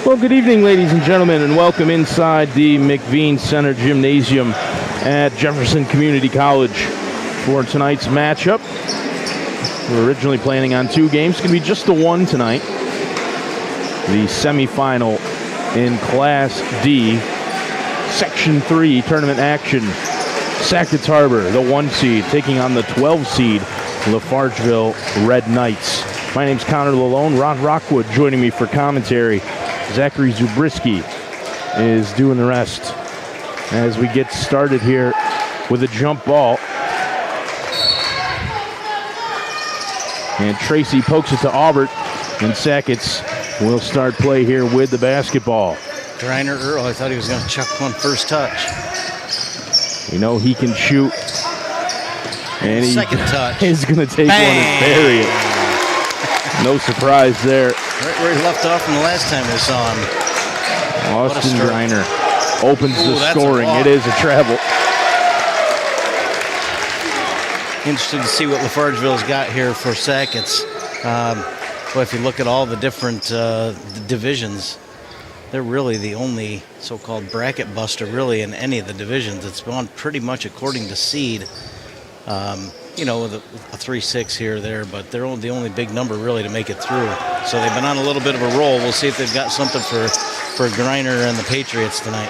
Well, good evening, ladies and gentlemen, and welcome inside the McVean Center Gymnasium at Jefferson Community College for tonight's matchup. We're originally planning on 2 games. It's going to be just the one tonight. The semifinal in Class D, Section 3 tournament action. Sackets Harbor, the 1 seed, taking on the 12 seed, LaFargeville Red Knights. My name's Connor Lalone. Ron Rockwood joining me for commentary. Zachary Zubriski is doing the rest as we get started here with a jump ball. And Tracy pokes it to Aubert, and Sackets will start play here with the basketball. Griner Earl, I thought he was going to chuck one first touch. You know he can shoot. And second touch. He's going to take one and bury it. No surprise there. Right where he left off from the last time we saw him. Austin Griner opens the scoring. It is a travel. Interested to see what LaFargeville's got here for Sackets. Well, if you look at all the different divisions, they're really the only so-called bracket buster really in any of the divisions. It's gone pretty much according to seed. You know, with a 3-6 here or there, but they're the only big number really to make it through. So they've been on a little bit of a roll. We'll see if they've got something for Griner and the Patriots tonight.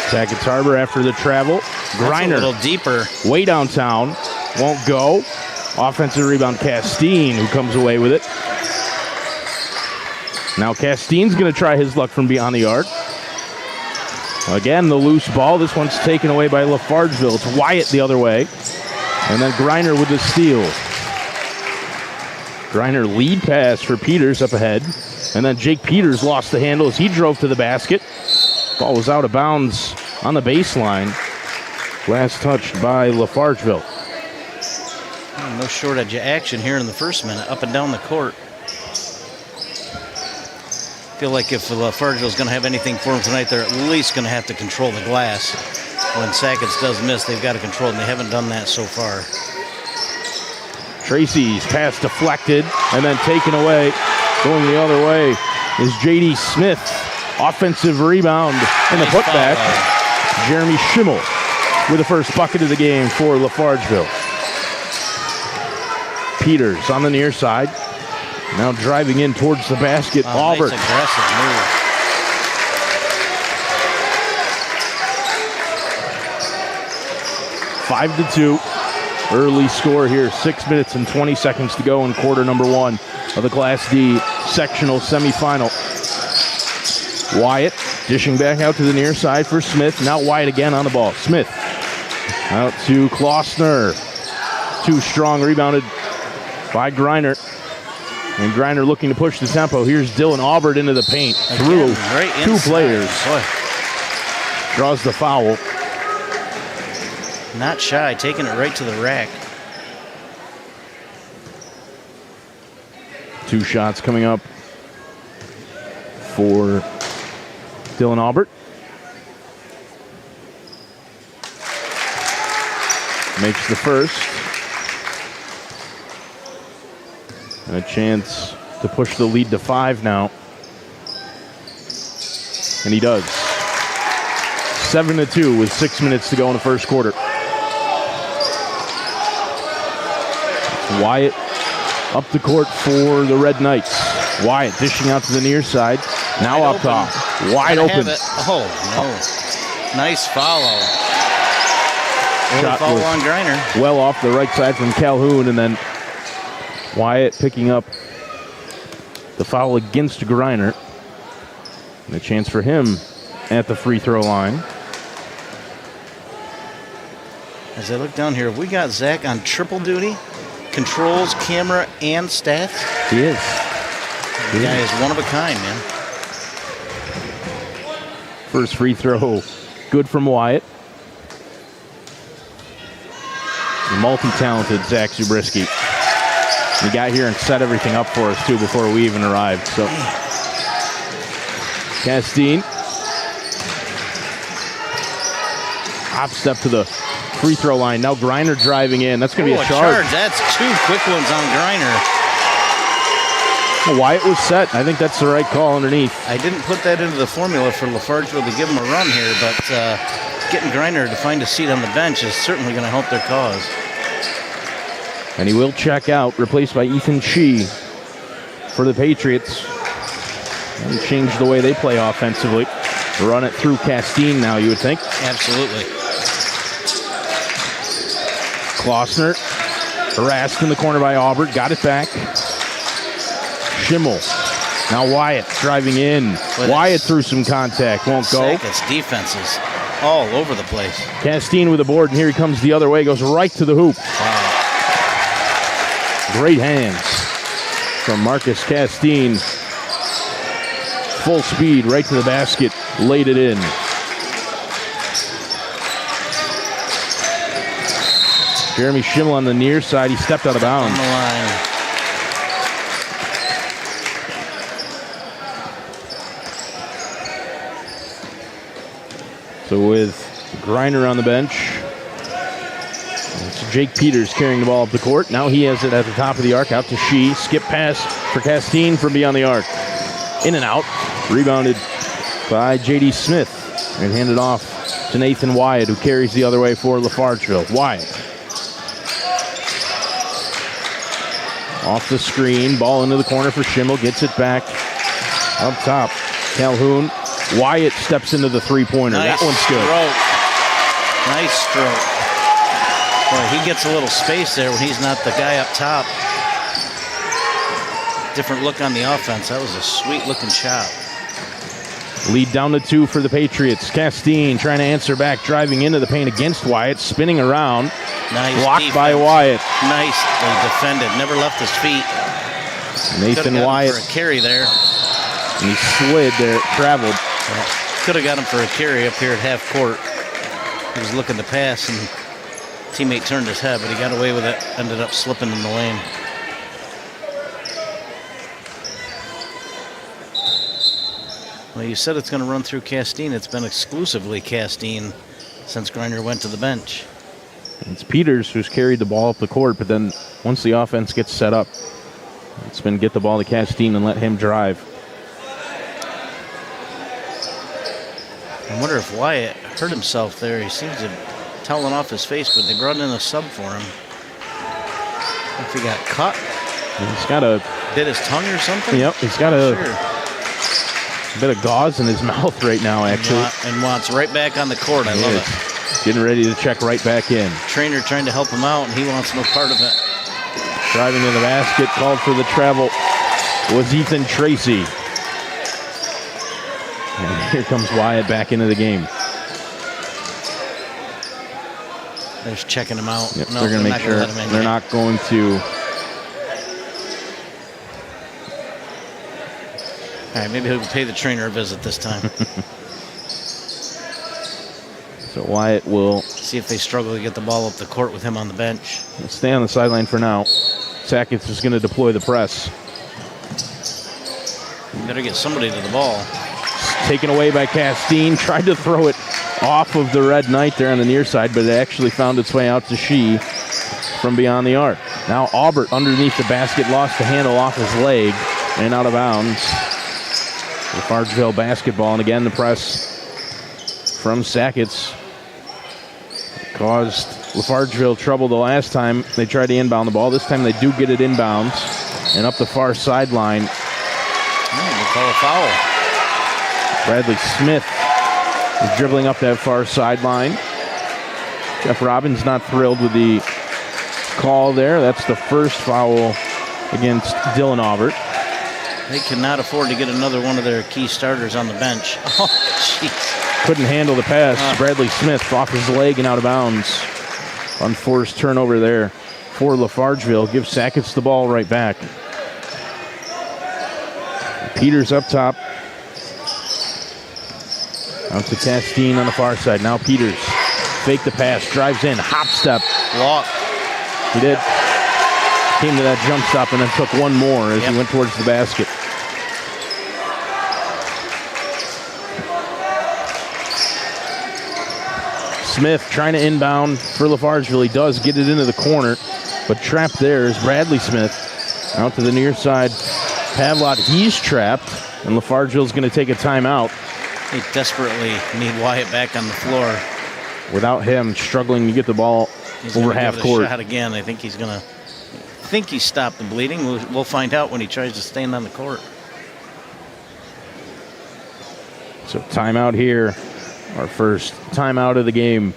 Sackets Harbor after the travel. Griner, a little deeper. Way downtown. Won't go. Offensive rebound, Castine, who comes away with it. Now Castine's going to try his luck from beyond the arc. Again, the loose ball. This one's taken away by LaFargeville. It's Wyatt the other way. And then Griner with the steal. Griner lead pass for Peters up ahead. And then Jake Peters lost the handle as he drove to the basket. Ball was out of bounds on the baseline. Last touched by LaFargeville. No shortage of action here in the first minute, up and down the court. Feel like if LaFargeville's going to have anything for them tonight, they're at least going to have to control the glass. When Sackets does miss, they've got to control it, and they haven't done that so far. Tracy's pass deflected and then taken away. Going the other way is J.D. Smith. Offensive rebound in the putback. Jeremy Schimmel with the first bucket of the game for LaFargeville. Peters on the near side. Now driving in towards the basket. Aubert. Nice aggressive move. Five to 2. Early score here. 6 minutes and 20 seconds to go in quarter number 1 of the Class D sectional semifinal. Wyatt dishing back out to the near side for Smith. Now Wyatt again on the ball. Smith out to Klossner. Too strong, rebounded by Griner. And Griner looking to push the tempo. Here's Dylan Aubert into the paint. Through right 2 inside. players. Boy. Draws the foul. Not shy, taking it right to the rack. 2 shots coming up for Dylan Aubert. Makes the first. And a chance to push the lead to 5 now. And he does. 7 to 2 with 6 minutes to go in the first quarter. Wyatt up the court for the Red Knights. Wyatt dishing out to the near side. Now up top. Wide open. Oh, no. Nice follow. Shot foul was on Griner. well off the right side from Calhoun, and then Wyatt picking up the foul against Griner. And a chance for him at the free throw line. As I look down here, have we got Zach on triple duty? Controls, camera, and stats? He is. The guy is one of a kind, man. First free throw, good from Wyatt. The multi-talented Zach Zabriskie. He got here and set everything up for us, too, before we even arrived. So, Castine. Hop step to the free throw line. Now Griner driving in. That's going to be a charge. That's 2 quick ones on Griner. Wyatt was set. I think that's the right call underneath. I didn't put that into the formula for LaFargeville to give him a run here, but getting Griner to find a seat on the bench is certainly going to help their cause. And he will check out, replaced by Ethan Shee for the Patriots. And change the way they play offensively. Run it through Castine now, you would think. Absolutely. Klossner harassed in the corner by Aubert. Got it back. Schimmel. Now Wyatt driving in. Wyatt through some contact. Won't go. Sackets defenses all over the place. Castine with a board, and here he comes the other way. Goes right to the hoop. Wow. Great hands from Marcus Castine. Full speed right to the basket. Laid it in. Jeremy Schimmel on the near side. He stepped out of bounds. On the line. So with Griner on the bench, it's Jake Peters carrying the ball up the court. Now he has it at the top of the arc, out to Shee. Skip pass for Castine from beyond the arc. In and out. Rebounded by J.D. Smith and handed off to Nathan Wyatt, who carries the other way for LaFargeville. Wyatt. Off the screen. Ball into the corner for Schimmel. Gets it back. Up top. Calhoun. Wyatt steps into the three-pointer. Nice that one's good. Nice stroke. Boy, he gets a little space there when he's not the guy up top. Different look on the offense. That was a sweet-looking shot. Lead down to 2 for the Patriots. Castine trying to answer back, driving into the paint against Wyatt, spinning around. Nice blocked defense. by Wyatt. Nicely defended. Never left his feet. Nathan Wyatt. For a carry there. And he slid there, traveled. Could have got him for a carry up here at half court. He was looking to pass, and teammate turned his head, but he got away with it. Ended up slipping in the lane. Well, you said it's going to run through Castine. It's been exclusively Castine since Griner went to the bench. It's Peters who's carried the ball up the court, but then once the offense gets set up, it's been get the ball to Castine and let him drive. I wonder if Wyatt hurt himself there. He seems to toweling off his face, but they brought in a sub for him. If he got cut. He's got a... Bit his tongue or something? Yep, he's got a bit of gauze in his mouth right now, actually. And wants right back on the court. I love it. Getting ready to check right back in. Trainer trying to help him out, and he wants no part of it. Driving to the basket, called for the travel, was Ethan Tracy. And here comes Wyatt back into the game. They're just checking him out. Yep, No, they're going to make sure they're not going to... All right, maybe he'll pay the trainer a visit this time. So Wyatt will... See if they struggle to get the ball up the court with him on the bench. Stay on the sideline for now. Sackets is going to deploy the press. You better get somebody to the ball. Taken away by Castine. Tried to throw it off of the Red Knight there on the near side, but it actually found its way out to Shee from beyond the arc. Now Aubert underneath the basket, lost the handle off his leg and out of bounds. LaFargeville basketball, and again the press from Sackets caused LaFargeville trouble the last time they tried to inbound the ball. This time they do get it inbounds and up the far sideline. They call a foul. Bradley Smith is dribbling up that far sideline. Jeff Robbins not thrilled with the call there. That's the first foul against Dylan Aubert. They cannot afford to get another one of their key starters on the bench. Oh, jeez. Couldn't handle the pass. Bradley Smith off his leg and out of bounds. Unforced turnover there for LaFargeville. Gives Sackets the ball right back. Peters up top. Out to Castine on the far side. Now Peters. Fake the pass. Drives in. Hop step. Walk. He did. Came to that jump stop and then took one more as he went towards the basket. Smith trying to inbound for LaFargeville. He does get it into the corner, but trapped there is Bradley Smith. Out to the near side. Pavlot, he's trapped, and LaFargeville's going to take a timeout. They desperately need Wyatt back on the floor. Without him struggling to get the ball over half court. Shot again. I think he's going to. I think he stopped the bleeding. We'll find out when he tries to stand on the court. So timeout here. Our first timeout of the game.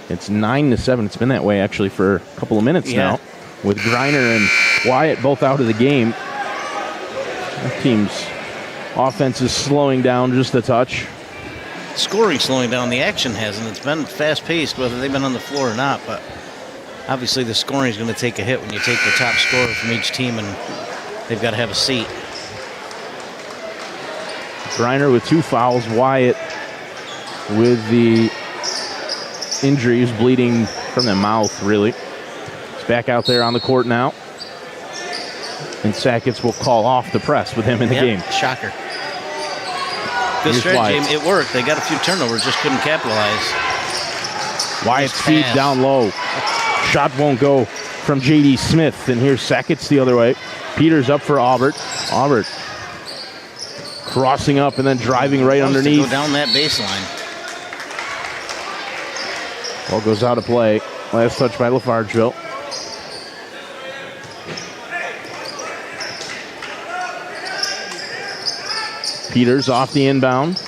It's 9-7. It's been that way actually for a couple of minutes now. With Greiner and Wyatt both out of the game. That team's offense is slowing down just a touch. Scoring slowing down. The action hasn't. It's been fast-paced whether they've been on the floor or not. But obviously the scoring is going to take a hit when you take the top scorer from each team and they've got to have a seat. Greiner with 2 fouls. Wyatt with the injury. He's bleeding from the mouth, really. He's back out there on the court now. And Sackets will call off the press with him in the game. Shocker. Good strategy. It worked. They got a few turnovers, just couldn't capitalize. Wyatt's feed down low. Shot won't go from J.D. Smith. And here's Sackets the other way. Peters up for Aubert. Aubert crossing up and then driving right underneath. Go down that baseline. Ball goes out of play. Last touch by LaFargeville. Peters off the inbound.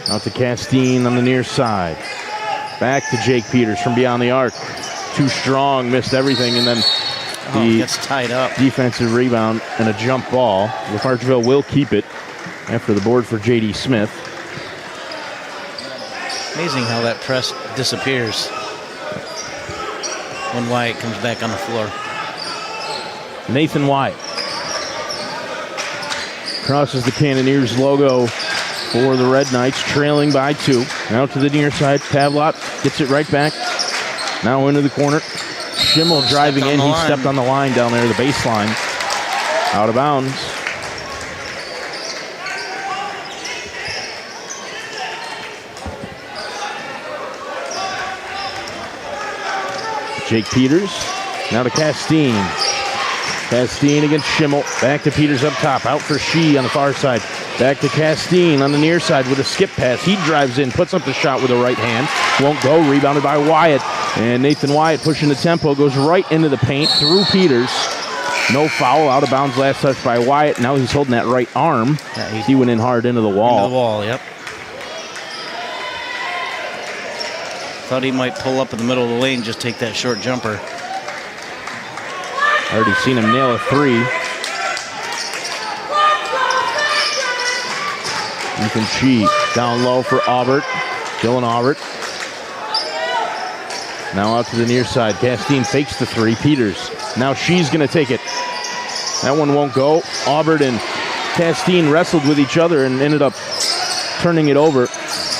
Out to Castine on the near side. Back to Jake Peters from beyond the arc. Too strong, missed everything, and then gets tied up. Defensive rebound and a jump ball. LaFargeville will keep it after the board for J.D. Smith. Amazing how that press disappears when Wyatt comes back on the floor. Nathan Wyatt crosses the Cannoneers logo for the Red Knights, trailing by 2. Now to the near side. Pavlot gets it right back. Now into the corner. Schimmel driving in. He stepped on the line down there, the baseline. Out of bounds. Jake Peters. Now to Castine. Castine against Schimmel. Back to Peters up top. Out for Shee on the far side. Back to Castine on the near side with a skip pass. He drives in, puts up the shot with the right hand. Won't go. Rebounded by Wyatt. And Nathan Wyatt pushing the tempo. Goes right into the paint through Peters. No foul. Out of bounds. Last touch by Wyatt. Now he's holding that right arm. He went in hard into the wall. Into the wall, yep. Thought he might pull up in the middle of the lane, just take that short jumper. Already seen him nail a 3. Ethan Shee down low for Aubert. Dylan Aubert. Now out to the near side. Castine fakes the 3. Peters. Now Shee's going to take it. That one won't go. Aubert and Castine wrestled with each other and ended up turning it over.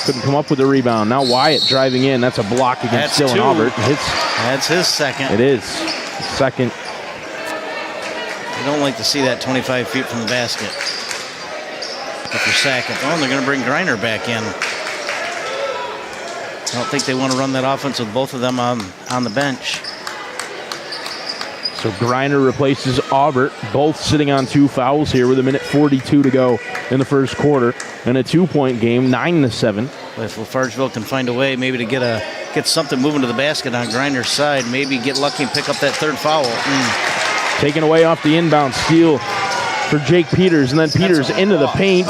Couldn't come up with a rebound. Now Wyatt driving in. That's a block against Dylan Aubert. That's his second. It is. Second. I don't like to see that 25 feet from the basket. If you're Sackets. Oh, and they're going to bring Greiner back in. I don't think they want to run that offense with both of them on the bench. So Greiner replaces Aubert, both sitting on 2 fouls here with 1:42 to go in the first quarter. And a 2-point game, 9-7. If LaFargeville can find a way maybe to get something moving to the basket on Greiner's side, maybe get lucky and pick up that 3rd foul. Taken away off the inbound steal for Jake Peters, and then Peters into the paint.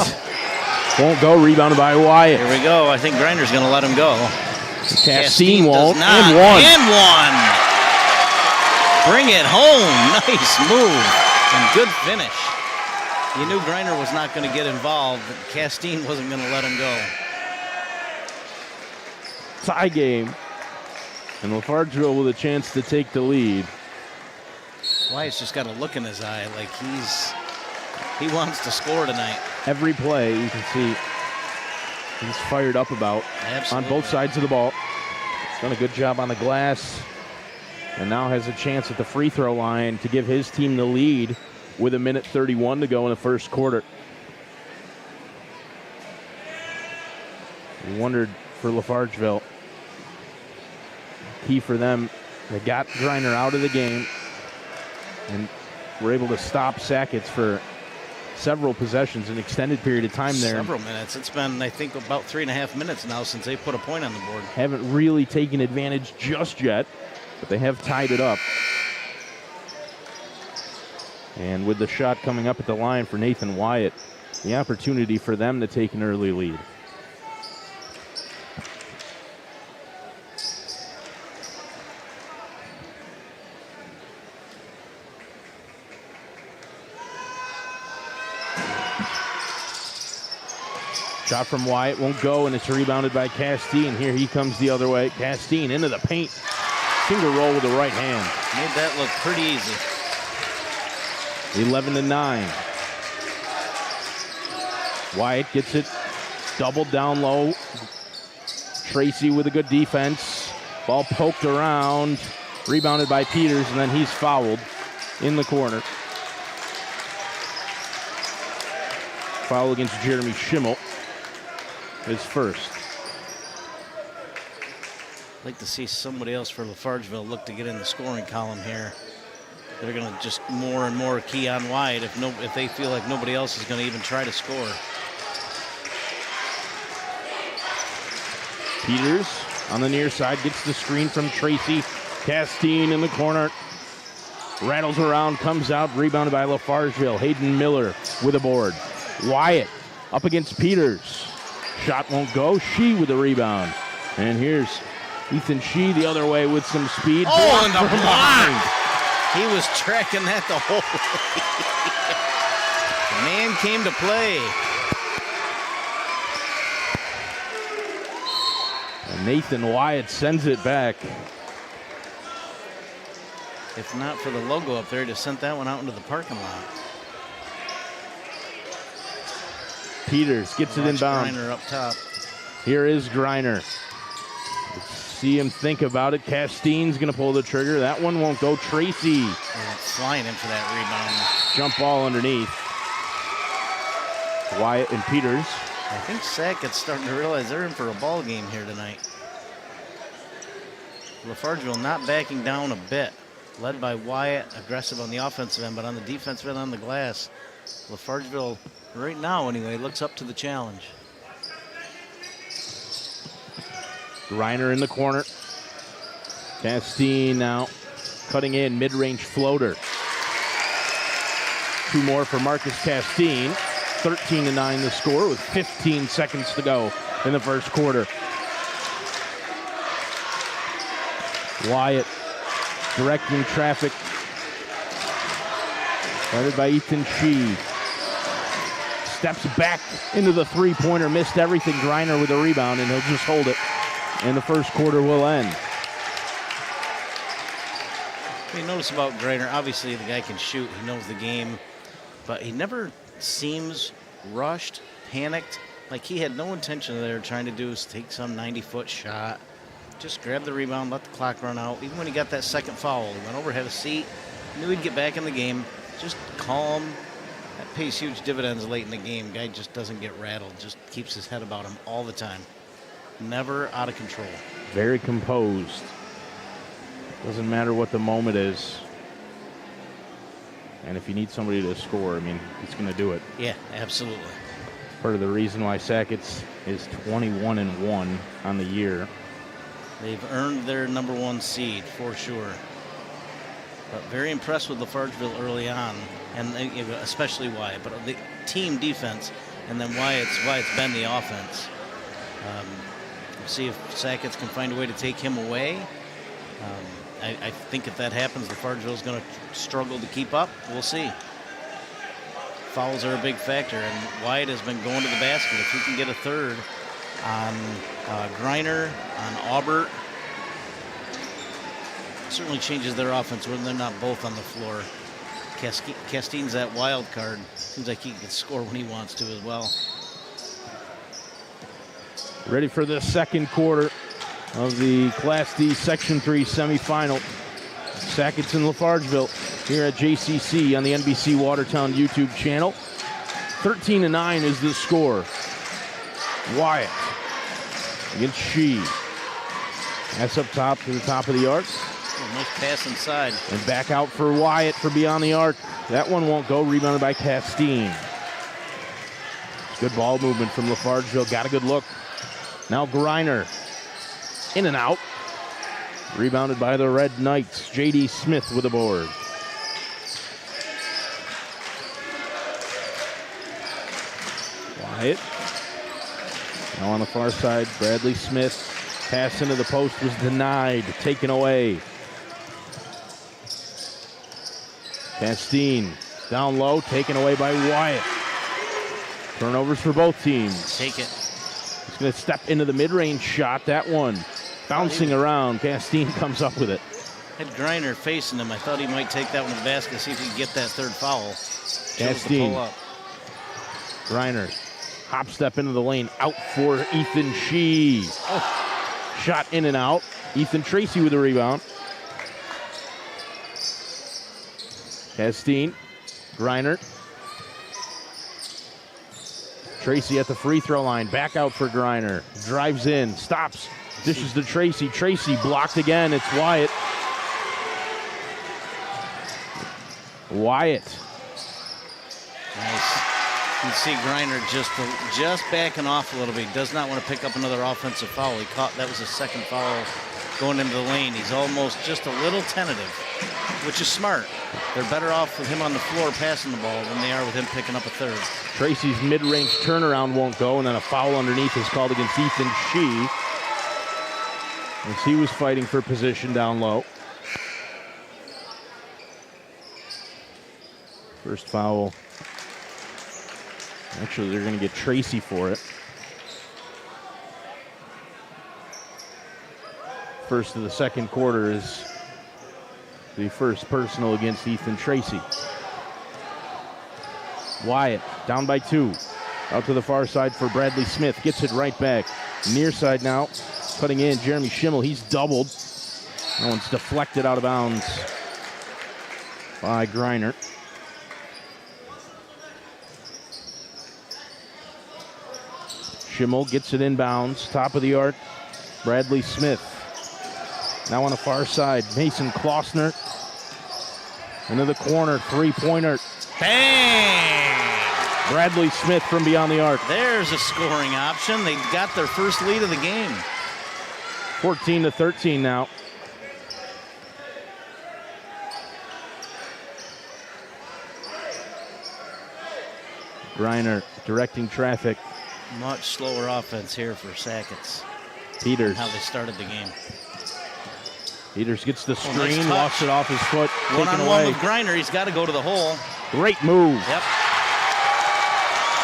Won't go, rebounded by Wyatt. Here we go. I think Greiner's going to let him go. Castine won't. Does not. And one. And one. Bring it home. Nice move. And good finish. You knew Greiner was not going to get involved. But Castine wasn't going to let him go. Tie game. And LaFargeville with a chance to take the lead. Wyatt's just got a look in his eye like he wants to score tonight. Every play you can see he's fired up about. Absolutely. On both sides of the ball. He's done a good job on the glass. And now has a chance at the free throw line to give his team the lead with 1:31 to go in the first quarter. We wondered for LaFargeville. Key for them. They got Greiner out of the game and were able to stop Sackets for several possessions, an extended period of time there. Several minutes. It's been, I think, about 3.5 minutes now since they put a point on the board. Haven't really taken advantage just yet, but they have tied it up. And with the shot coming up at the line for Nathan Wyatt, the opportunity for them to take an early lead. Shot from Wyatt won't go, and it's rebounded by Castine. Here he comes the other way. Castine into the paint. Finger roll with the right hand. Made that look pretty easy. 11-9. Wyatt gets it doubled down low. Tracy with a good defense. Ball poked around. Rebounded by Peters, and then he's fouled in the corner. Foul against Jeremy Schimmel. His first. I'd like to see somebody else for LaFargeville look to get in the scoring column here. They're going to just more and more key on Wyatt if they feel like nobody else is going to even try to score. Peters on the near side gets the screen from Tracy. Castine in the corner. Rattles around, comes out, rebounded by LaFargeville. Hayden Miller with a board. Wyatt up against Peters. Shot won't go. She with the rebound. And here's Ethan Shee the other way with some speed. Oh, and the block! He was tracking that the whole way. The man came to play. And Nathan Wyatt sends it back. If not for the logo up there, he'd have sent that one out into the parking lot. Peters gets it inbound. Greiner up top. Here is Greiner. Let's see him think about it. Castine's going to pull the trigger. That one won't go. Tracy. Flying in for that rebound. Jump ball underneath. Wyatt and Peters. I think Sackets starting to realize they're in for a ball game here tonight. LaFargeville not backing down a bit. Led by Wyatt, aggressive on the offensive end, but on the defensive end on the glass. LaFargeville, right now anyway, looks up to the challenge. Greiner in the corner. Castine now cutting in, mid-range floater. Two more for Marcus Castine. 13-9 the score with 15 seconds to go in the first quarter. Wyatt directing traffic. Guarded by Ethan Shee. Steps back into the three-pointer, missed everything. Greiner with a rebound, and he'll just hold it. And the first quarter will end. What you notice about Greiner, obviously the guy can shoot, he knows the game, but he never seems rushed, panicked, like he had no intention of there trying to do is take some 90-foot shot. Just grab the rebound, let the clock run out. Even when he got that second foul, he went over, had a seat, knew he'd get back in the game, just calm. That pays huge dividends late in the game. Guy just doesn't get rattled, just keeps his head about him all the time. Never out of control. Very composed. Doesn't matter what the moment is. And if you need somebody to score, I mean, he's going to do it. Yeah, absolutely. Part of the reason why Sackets is 21-1 on the year. They've earned their number one seed for sure. But very impressed with LaFargeville early on, and especially Wyatt. But the team defense, and then Wyatt's been the offense. see if Sackets can find a way to take him away. I think if that happens, LaFargeville is going to struggle to keep up. We'll see. Fouls are a big factor, and Wyatt has been going to the basket. If he can get a third on Griner, on Aubert, certainly changes their offense when they're not both on the floor. Castine's that wild card. Seems like he can score when he wants to as well. Ready for the second quarter of the Class D Section 3 semifinal. Sackets and LaFargeville here at JCC on the NBC Watertown YouTube channel. 13-9 is the score. Wyatt against Shee. Pass up top to the top of the arc. Oh, nice pass inside. And back out for Wyatt for beyond the arc. That one won't go. Rebounded by Castine. Good ball movement from LaFargeville. Got a good look. Now Griner. In and out. Rebounded by the Red Knights. J.D. Smith with a board. Wyatt. Now on the far side, Bradley Smith. Pass into the post was denied. Taken away. Castine down low. Taken away by Wyatt. Turnovers for both teams. Take it. He's going to step into the mid-range shot. That one bouncing around. Castine comes up with it. Had Griner facing him. I thought he might take that one to the basket, see if he could get that third foul. Castine. Pull up. Griner. Hop step into the lane. Out for Ethan Shee. Oh. Shot in and out. Ethan Tracy with a rebound. Castine. Griner. Tracy at the free throw line. Back out for Griner. Drives in. Stops. Dishes to Tracy. Tracy blocked again. It's Wyatt. Wyatt. Nice. You can see Griner just backing off a little bit. He does not want to pick up another offensive foul. He caught, that was his second foul going into the lane. He's almost just a little tentative, which is smart. They're better off with him on the floor passing the ball than they are with him picking up a third. Tracy's mid-range turnaround won't go, and then a foul underneath is called against Ethan Shee as he was fighting for position down low. First foul. Actually, they're going to get Tracy for it. First of the second quarter is the first personal against Ethan Tracy. Wyatt down by 2. Out to the far side for Bradley Smith. Gets it right back. Near side now. Cutting in Jeremy Schimmel. He's doubled. That one's deflected out of bounds by Griner. Schimmel gets it inbounds. Top of the arc. Bradley Smith. Now on the far side. Mason Klossner. Into the corner. Three-pointer. Bang! Bradley Smith from beyond the arc. There's a scoring option. They got their first lead of the game. 14-13 now. Griner directing traffic. Much slower offense here for Sackets. Peters. How they started the game. Peters gets the screen, nice walks it off his foot, taken One-on-one away. with Griner. He's got to go to the hole. Great move. Yep.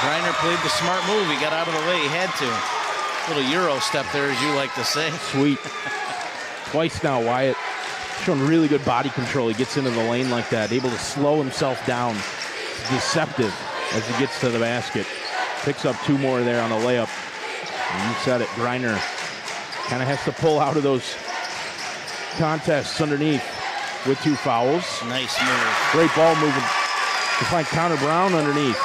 Griner played the smart move. He got out of the way. He had to. Little Euro step there, as you like to say. Sweet. Twice now, Wyatt. Showing really good body control. He gets into the lane like that, able to slow himself down. Deceptive as he gets to the basket. Picks up 2 more there on the layup. And you said it, Griner kind of has to pull out of those contests underneath with 2 fouls. Nice move. Great ball movement to find Connor Brown underneath.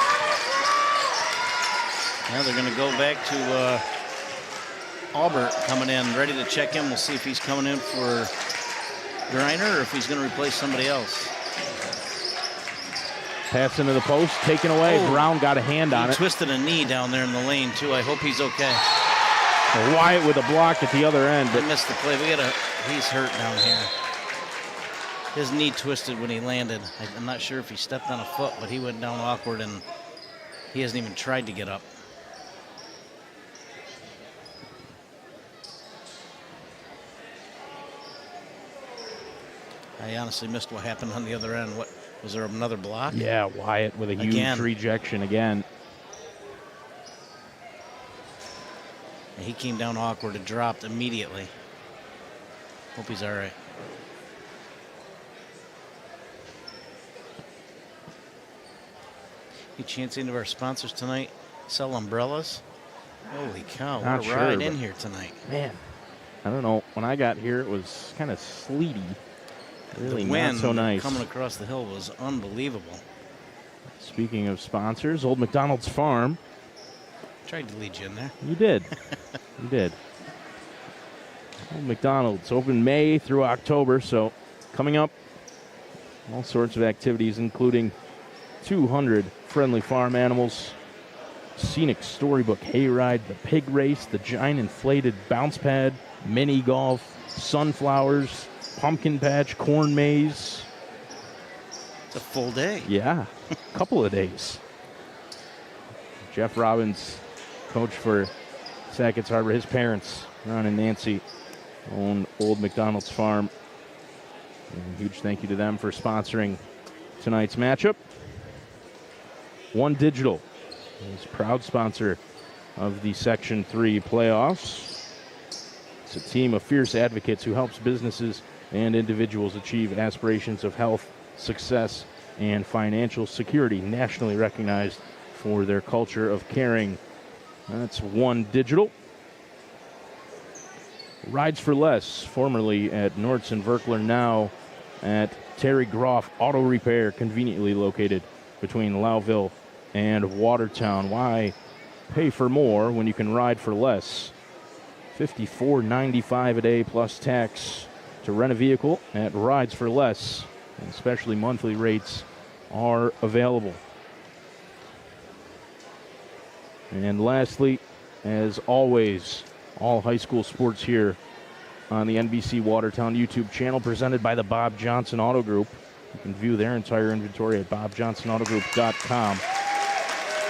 Now they're going to go back to Aubert coming in, ready to check in. We'll see if he's coming in for Griner or if he's going to replace somebody else. Pass into the post, taken away. Oh. Brown got a hand on He it. Twisted a knee down there in the lane, too. I hope he's okay. Wyatt with a block at the other end. They missed the play. He's hurt down here. His knee twisted when he landed. I'm not sure if he stepped on a foot, but he went down awkward, and he hasn't even tried to get up. I honestly missed what happened on the other end. What was there, another block? Yeah, Wyatt with a huge rejection again. And he came down awkward and dropped immediately. Hope he's all right. Any chance any of our sponsors tonight sell umbrellas? Holy cow, Not what a sure, ride in here tonight. Man, I don't know. When I got here, it was kind of sleety. Really the wind not so nice. Coming across the hill was unbelievable. Speaking of sponsors, Old McDonald's Farm. Tried to lead you in there. You did. You did. Old McDonald's open May through October, so coming up, all sorts of activities, including 200 friendly farm animals, scenic storybook hayride, the pig race, the giant inflated bounce pad, mini golf, sunflowers, pumpkin patch, corn maze. It's a full day. Yeah, a couple of days. Jeff Robbins, coach for Sackets Harbor, his parents, Ron and Nancy, own Old McDonald's Farm. And a huge thank you to them for sponsoring tonight's matchup. One Digital is a proud sponsor of the Section 3 playoffs. It's a team of fierce advocates who helps businesses and individuals achieve aspirations of health, success, and financial security, nationally recognized for their culture of caring. That's One Digital. Rides for Less, formerly at Nordson Verkler, now at Terry Groff Auto Repair, conveniently located between Lowville and Watertown. Why pay for more when you can ride for less? $54.95 a day plus tax to rent a vehicle at Rides for Less, and especially monthly rates are available. And lastly, as always, all high school sports here on the NBC Watertown YouTube channel, presented by the Bob Johnson Auto Group. You can view their entire inventory at bobjohnsonautogroup.com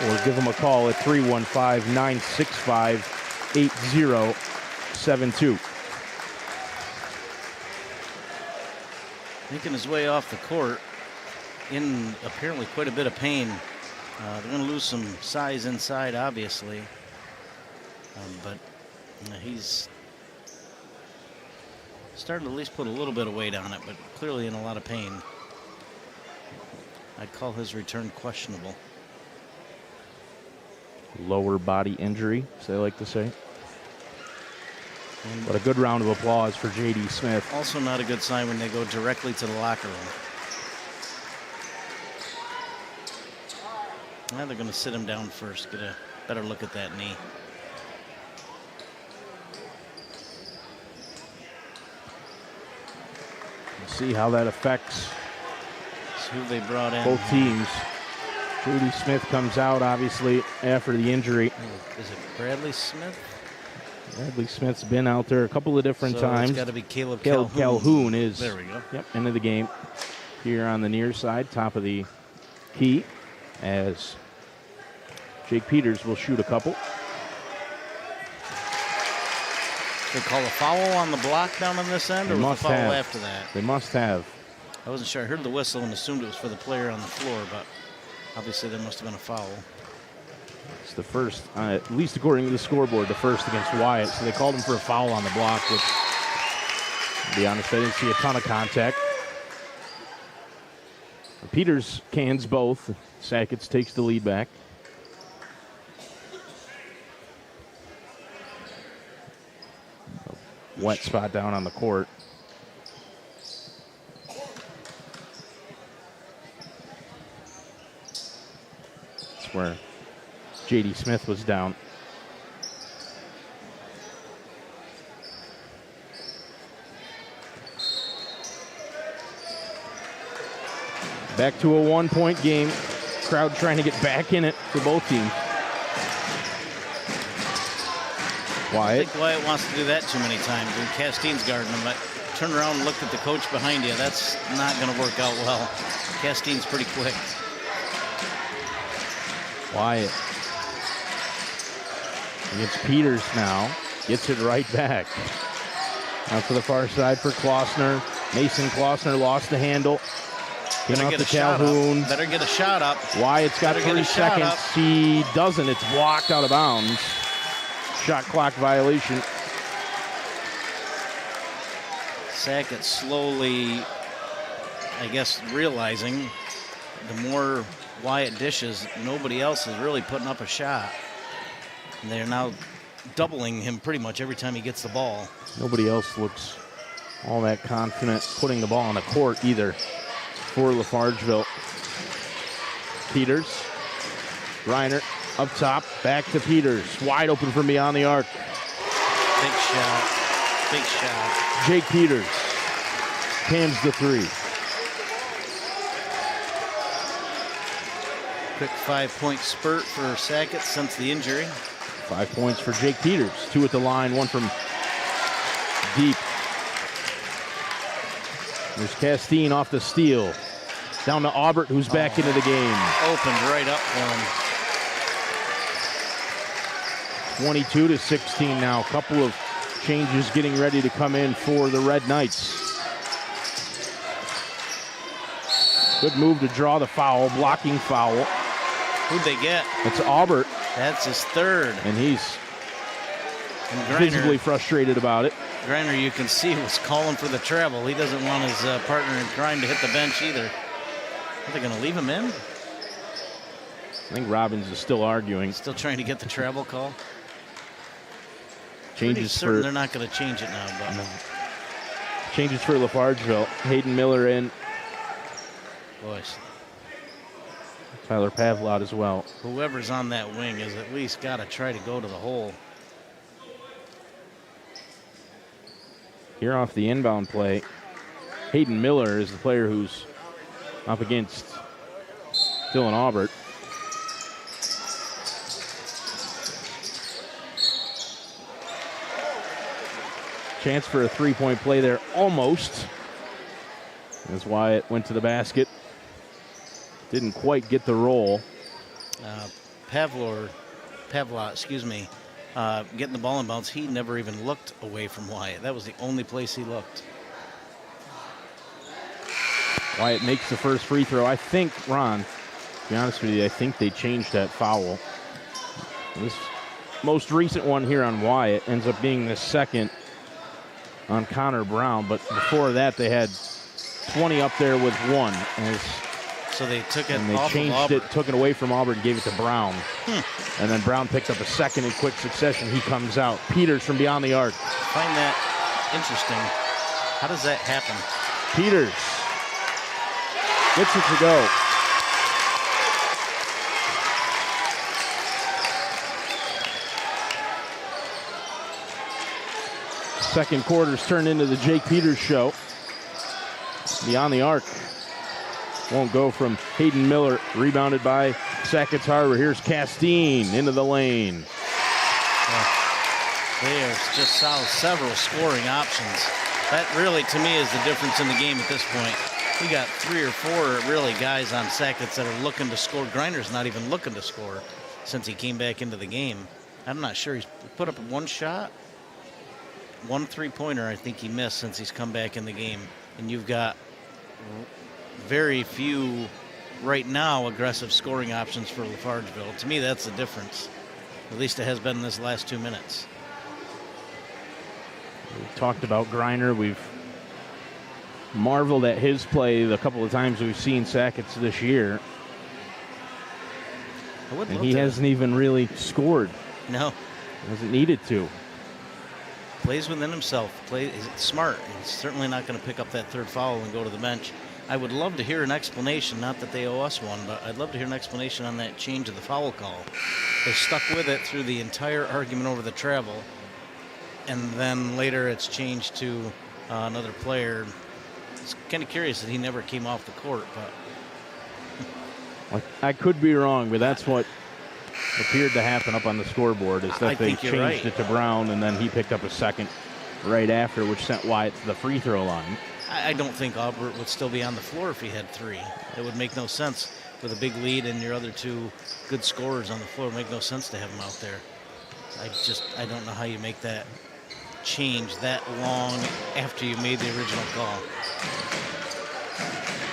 or give them a call at 315-965-8072. Making his way off the court in apparently quite a bit of pain. They're going to lose some size inside, obviously. But he's starting to at least put a little bit of weight on it, but clearly in a lot of pain. I'd call his return questionable. Lower body injury, as they like to say. But a good round of applause for J.D. Smith. Also not a good sign when they go directly to the locker room. Now they're going to sit him down first. Get a better look at that knee. See how that affects who they brought in. Both teams. J.D. Smith comes out, obviously, after the injury. Is it Bradley Smith? Bradley Smith's been out there a couple of different times. It's got to be Caleb Calhoun is, there we go. Yep, into the game here on the near side, top of the key, as Jake Peters will shoot a couple. They call a foul on the block down on this end, or was the foul after that? They must have. I wasn't sure. I heard the whistle and assumed it was for the player on the floor, but obviously there must have been a foul. It's the first, at least according to the scoreboard, the first against Wyatt. So they called him for a foul on the block, which, to be honest, I didn't see a ton of contact. Peters cans both. Sackets takes the lead back. Wet spot down on the court. That's where J.D. Smith was down. Back to a one-point game. Crowd trying to get back in it for both teams. Wyatt. I think Wyatt wants to do that too many times. And Castine's guarding him. Turn around and look at the coach behind you. That's not going to work out well. Castine's pretty quick. Wyatt against Peters now. Gets it right back. Out to the far side for Klossner. Mason Klossner lost the handle. Came out to Calhoun. Better get a shot up. Wyatt's got 3 seconds. He doesn't. It's blocked out of bounds. Shot clock violation. Sackett slowly, I guess, realizing the more Wyatt dishes, nobody else is really putting up a shot. And they're now doubling him pretty much every time he gets the ball. Nobody else looks all that confident putting the ball on the court either for LaFargeville. Peters, Reiner up top, back to Peters. Wide open from beyond the arc. Big shot. Big shot. Jake Peters cams the 3. Quick 5-point spurt for Sackett since the injury. 5 points for Jake Peters. 2 at the line, 1 from deep. There's Castine off the steal. Down to Aubert, who's back into the game. Opened right up for him. 22-16 now. A couple of changes getting ready to come in for the Red Knights. Good move to draw the foul, blocking foul. Who'd they get? It's Aubert. That's his 3rd. And he's visibly frustrated about it. Griner, you can see, was calling for the travel. He doesn't want his partner in crime to hit the bench either. Are they going to leave him in? I think Robbins is still arguing. Still trying to get the travel call? Changes for... They're not going to change it now. But. No. Changes for LaFargeville. Hayden Miller in. Boys. Tyler Pavlot as well. Whoever's on that wing has at least got to try to go to the hole. Here off the inbound play, Hayden Miller is the player who's up against Dylan Aubert. Chance for a 3-point play there, almost. As Wyatt went to the basket. Didn't quite get the roll. Pavlot, getting the ball in bounds, he never even looked away from Wyatt. That was the only place he looked. Wyatt makes the first free throw. I think, Ron, to be honest with you, I think they changed that foul. This most recent one here on Wyatt ends up being the second on Connor Brown, but before that they had 20 up there with 1. So they took it and they off changed of it, took it away from Auburn, and gave it to Brown. And then Brown picked up a second in quick succession. He comes out. Peters from beyond the arc. Find that interesting. How does that happen? Peters gets it to go. Second quarter's turned into the Jake Peters show. Beyond the arc. Won't go from Hayden Miller. Rebounded by Sackets Harbor. Here's Castine into the lane. They just saw several scoring options. That really, to me, is the difference in the game at this point. We got 3 or 4 really guys on Sackets that are looking to score. Griner's not even looking to score since he came back into the game. I'm not sure. He's put up 1 shot. 1 3-pointer I think he missed since he's come back in the game. And you've got very few right now aggressive scoring options for LaFargeville. To me, that's the difference. At least it has been in this last 2 minutes. We've talked about Griner. We've marveled at his play the couple of times we've seen Sackets this year. And he hasn't even really scored. No. Hasn't needed to. Plays within himself. He's smart. He's certainly not going to pick up that 3rd foul and go to the bench. I would love to hear an explanation, not that they owe us one, but I'd love to hear an explanation on that change of the foul call. They stuck with it through the entire argument over the travel, and then later it's changed to another player. It's kind of curious that he never came off the court, but I could be wrong, but that's what appeared to happen up on the scoreboard, is that they changed it to Brown, and then he picked up a second right after, which sent Wyatt to the free throw line. I don't think Aubert would still be on the floor if he had 3. It would make no sense with a big lead and your other 2 good scorers on the floor. It would make no sense to have him out there. I don't know how you make that change that long after you made the original call.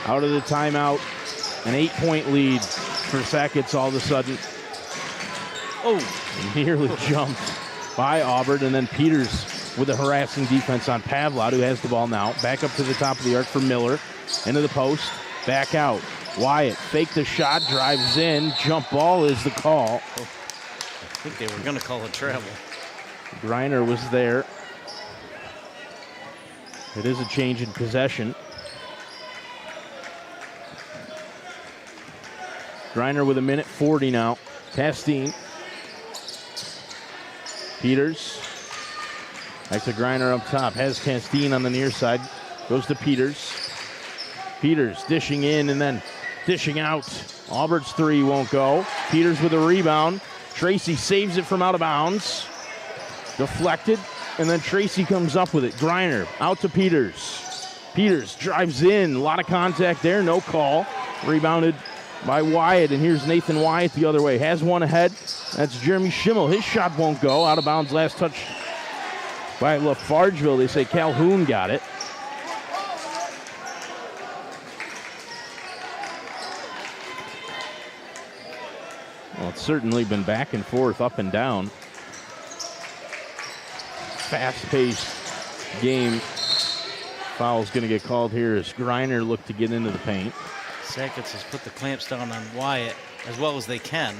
Out of the timeout, an 8-point lead for Sackets all of a sudden. Oh, Nearly jumped by Auburn, and then Peters with a harassing defense on Pavlot, who has the ball now. Back up to the top of the arc for Miller. Into the post, back out. Wyatt fake the shot, drives in. Jump ball is the call. I think they were going to call it travel. Griner was there. It is a change in possession. Griner with 1:40 now. Castine. Peters. Back to Griner up top. Has Castine on the near side. Goes to Peters. Peters dishing in and then dishing out. Auburn's three won't go. Peters with a rebound. Tracy saves it from out of bounds. Deflected. And then Tracy comes up with it. Griner out to Peters. Peters drives in. A lot of contact there. No call. Rebounded by Wyatt. And here's Nathan Wyatt the other way. Has one ahead. That's Jeremy Schimmel. His shot won't go. Out of bounds. Last touch by LaFargeville. They say Calhoun got it. Well, it's certainly been back and forth, up and down. Fast-paced game. Foul's going to get called here as Griner looked to get into the paint. Sackets has put the clamps down on Wyatt as well as they can,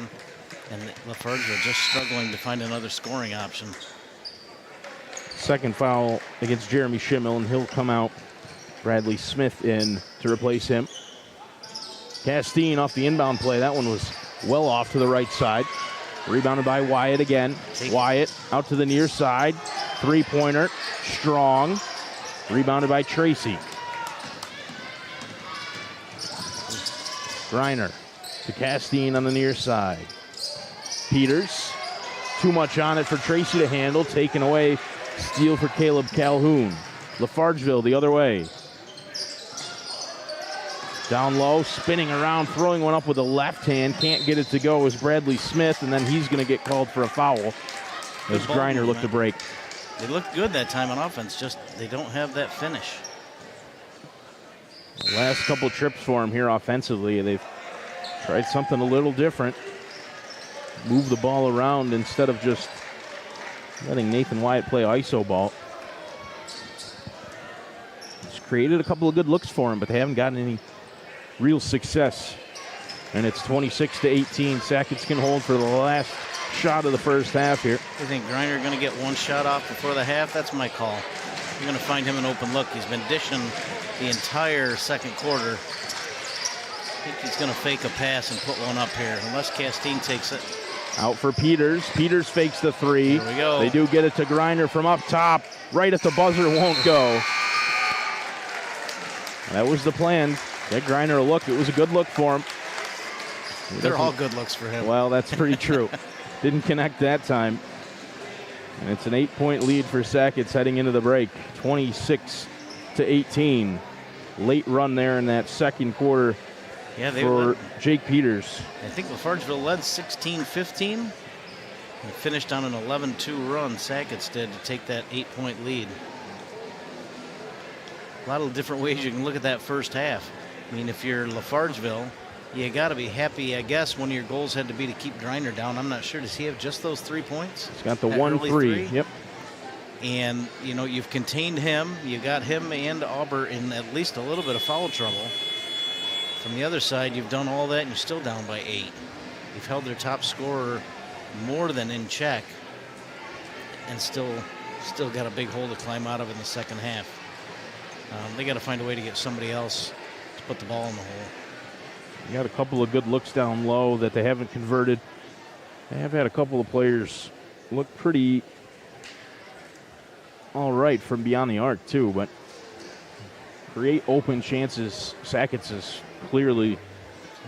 and LaFargeville just struggling to find another scoring option. Second foul against Jeremy Schimmel, and he'll come out. Bradley Smith in to replace him. Castine off the inbound play. That one was well off to the right side. Rebounded by Wyatt again. Wyatt out to the near side. Three-pointer. Strong. Rebounded by Tracy. Griner to Castine on the near side. Peters. Too much on it for Tracy to handle. Taken away. Steal for Caleb Calhoun. LaFargeville the other way. Down low, spinning around, throwing one up with the left hand. Can't get it to go as Bradley Smith, and then he's going to get called for a foul as Griner looked to break. They looked good that time on offense, just they don't have that finish. The last couple trips for him here offensively, they've tried something a little different. Move the ball around instead of just letting Nathan Wyatt play iso ball. It's created a couple of good looks for him, but they haven't gotten any real success. And it's 26-18. Sackets can hold for the last shot of the first half here. You think Griner going to get one shot off before the half? That's my call. You're going to find him an open look. He's been dishing the entire second quarter. I think he's going to fake a pass and put one up here, unless Castine takes it. Out for Peters. Peters fakes the three. There we go. They do get it to Griner from up top. Right at the buzzer, won't go. That was the plan. Get Griner a look. It was a good look for him. They're all good looks for him. Well, that's pretty true. Didn't connect that time. And it's an 8-point lead for Sackets heading into the break. 26-18. Late run there in that second quarter for Jake Peters. I think LaFargeville led 16-15. And finished on an 11-2 run, Sackets did, to take that 8-point lead. A lot of different ways you can look at that first half. I mean, if you're LaFargeville, you got to be happy, I guess. One of your goals had to be to keep Griner down. I'm not sure. Does he have just those 3 points? He's got the 1-3. Yep. And, you know, you've contained him. You got him and Auburn in at least a little bit of foul trouble. From the other side, you've done all that and you're still down by 8. You've held their top scorer more than in check and still got a big hole to climb out of in the second half. They got to find a way to get somebody else to put the ball in the hole. You got a couple of good looks down low that they haven't converted. They have had a couple of players look pretty all right from beyond the arc too, but create open chances. Sackets is clearly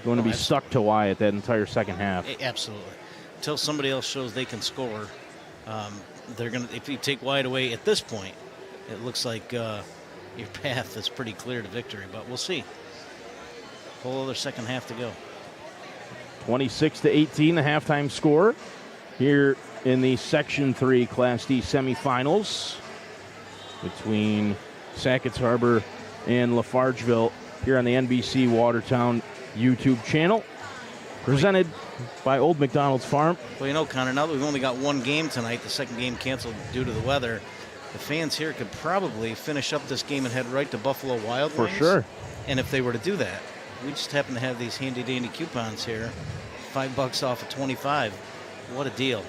going to be stuck to Wyatt that entire second half. Absolutely. Until somebody else shows they can score, they're going to. If you take Wyatt away at this point, it looks like your path is pretty clear to victory, but we'll see. Whole other second half to go. 26-18, the halftime score here in the Section 3 Class D semifinals. between Sackets Harbor and LaFargeville here on the NBC Watertown YouTube channel. Presented by Old McDonald's Farm. Well, Connor, now that we've only got one game tonight, the second game canceled due to the weather, the fans here could probably finish up this game and head right to Buffalo Wild Wings. For sure. And if they were to do that, we just happen to have these handy-dandy coupons here. $5 off of 25. What a deal.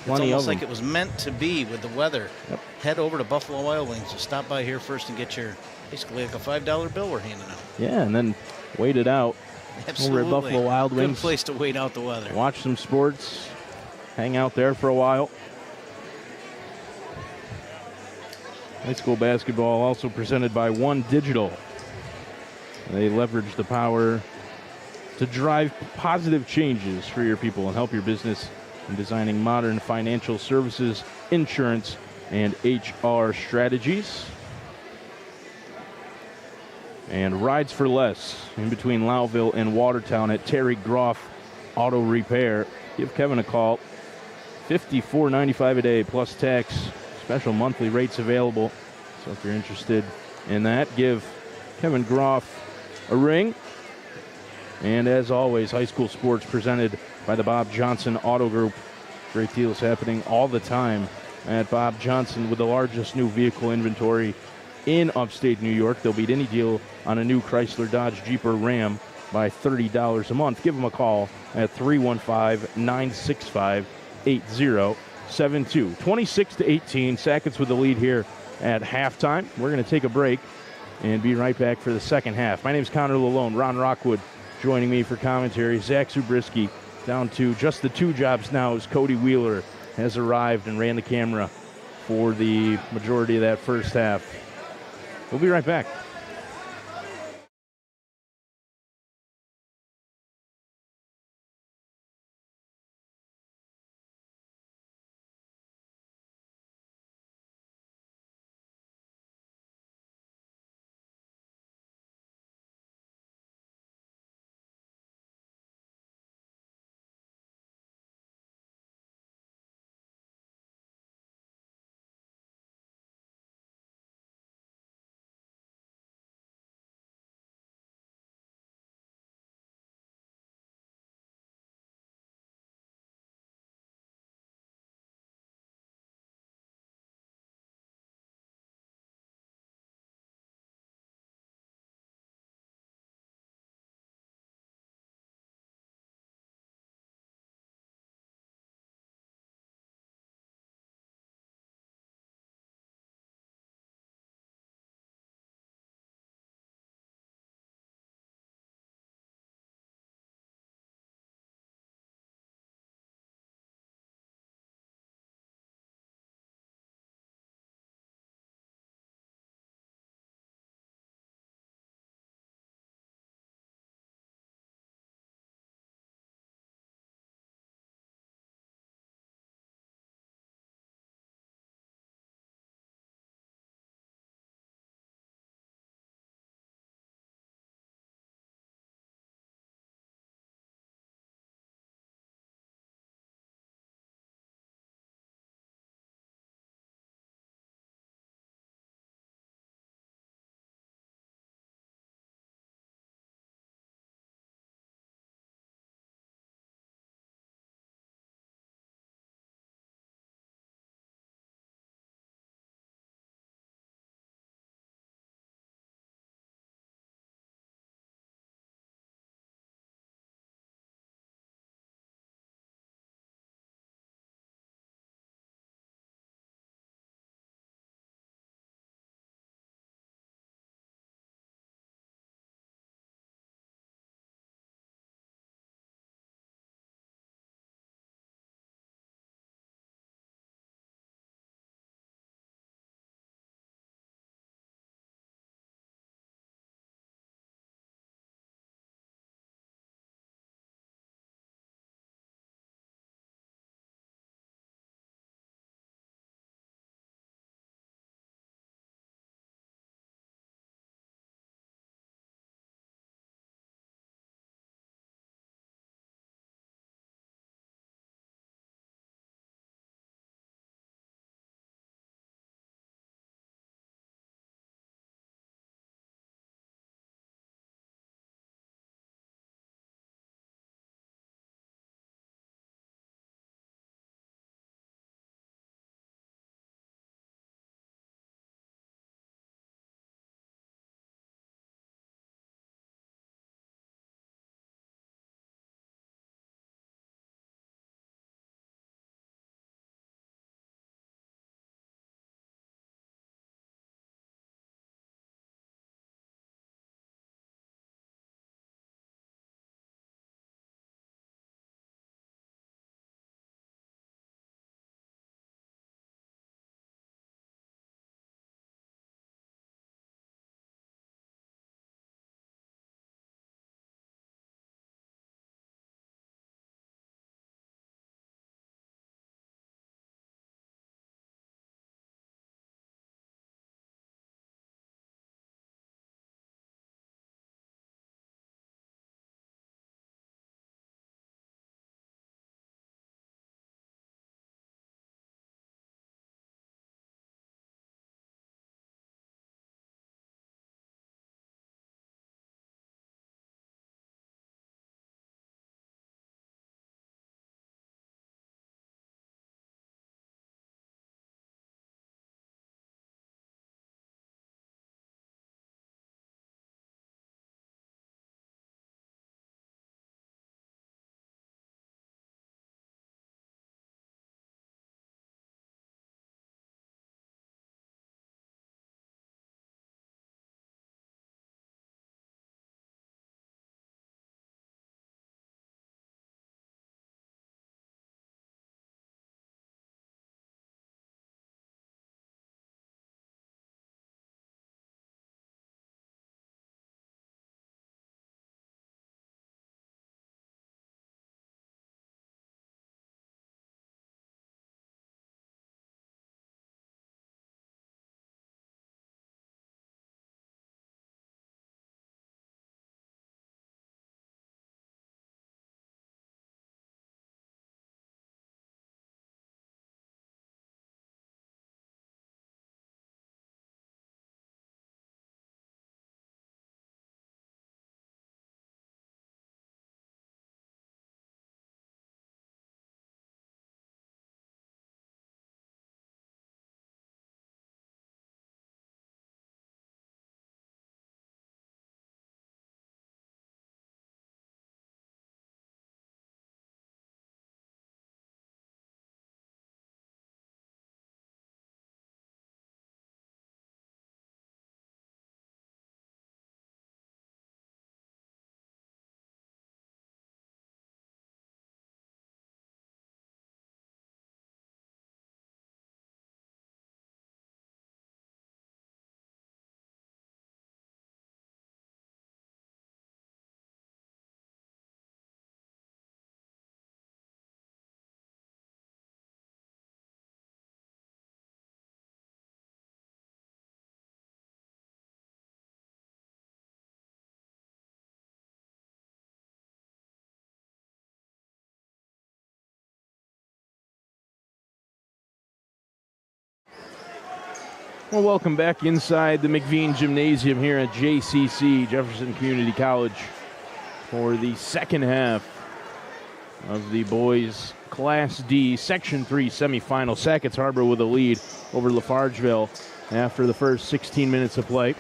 It's almost like it was meant to be with the weather. Yep. Head over to Buffalo Wild Wings. Just stop by here first and get your, basically like a $5 bill we're handing out. Yeah, and then wait it out. Absolutely. Over at Buffalo Wild Wings. Good place to wait out the weather. Watch some sports. Hang out there for a while. High school basketball also presented by One Digital. They leverage the power to drive positive changes for your people and help your business in designing modern financial services, insurance, and HR strategies. And Rides for Less in between Lowville and Watertown at Terry Groff Auto Repair. Give Kevin a call. $54.95 a day plus tax. Special monthly rates available. So if you're interested in that, give Kevin Groff a ring. And as always, high school sports presented by the Bob Johnson Auto Group. Great deals happening all the time at Bob Johnson with the largest new vehicle inventory in upstate New York. They'll beat any deal on a new Chrysler, Dodge, Jeep, or Ram by $30 a month. Give them a call at 315-965-8072. 26-18, Sackets with the lead here at halftime. We're going to take a break and be right back for the second half. My name is Connor Lalone. Ron Rockwood joining me for commentary. Zach Subrisky down to just the two jobs now as Cody Wheeler has arrived and ran the camera for the majority of that first half. We'll be right back. Well, welcome back inside the McVean Gymnasium here at JCC, Jefferson Community College, for the second half of the boys' Class D Section 3 semifinal. Sackets Harbor with a lead over LaFargeville after the first 16 minutes of play.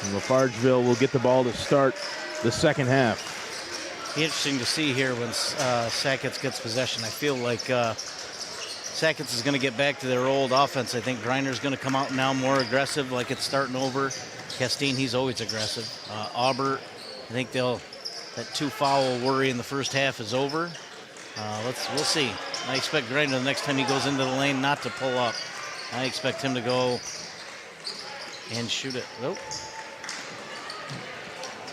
And LaFargeville will get the ball to start the second half. Be interesting to see here when Sackets gets possession. I feel like Sackets is going to get back to their old offense. I think Griner's going to come out now more aggressive, like it's starting over. Castine, he's always aggressive. Aubert, I think that 2-foul worry in the first half is over. We'll see. I expect Griner the next time he goes into the lane not to pull up. I expect him to go and shoot it. Nope.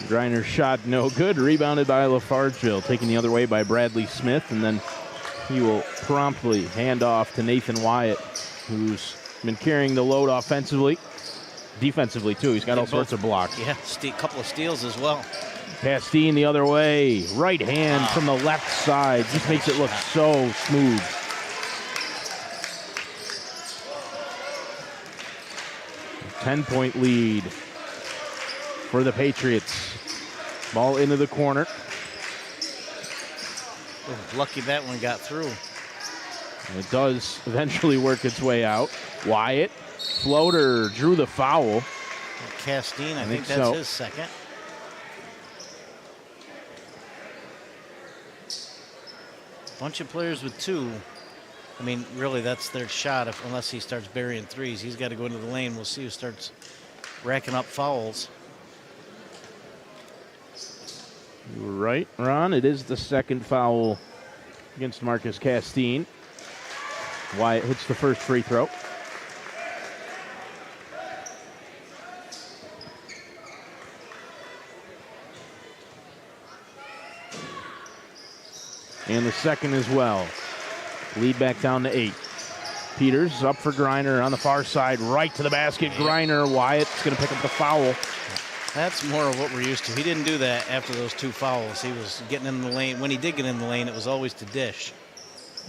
Griner's shot no good. Rebounded by LaFargeville. Taken the other way by Bradley Smith. And then he will promptly hand off to Nathan Wyatt, who's been carrying the load offensively. Defensively, too. He's got all sorts of blocks. Yeah, a couple of steals as well. Castine the other way. Right hand from the left side. Just makes it look so smooth. A 10-point lead for the Patriots. Ball into the corner. Lucky that one got through. And it does eventually work its way out. Wyatt, floater, drew the foul. Castine, I think that's his second. Bunch of players with two. I mean, really, that's their shot unless he starts burying threes. He's got to go into the lane. We'll see who starts racking up fouls. You were right, Ron. It is the second foul against Marcus Castine. Wyatt hits the first free throw. And the second as well. Lead back down to 8. Peters up for Griner on the far side, right to the basket. Griner, Wyatt's going to pick up the foul. That's more of what we're used to. He didn't do that after those 2 fouls. He was getting in the lane. When he did get in the lane, it was always to dish.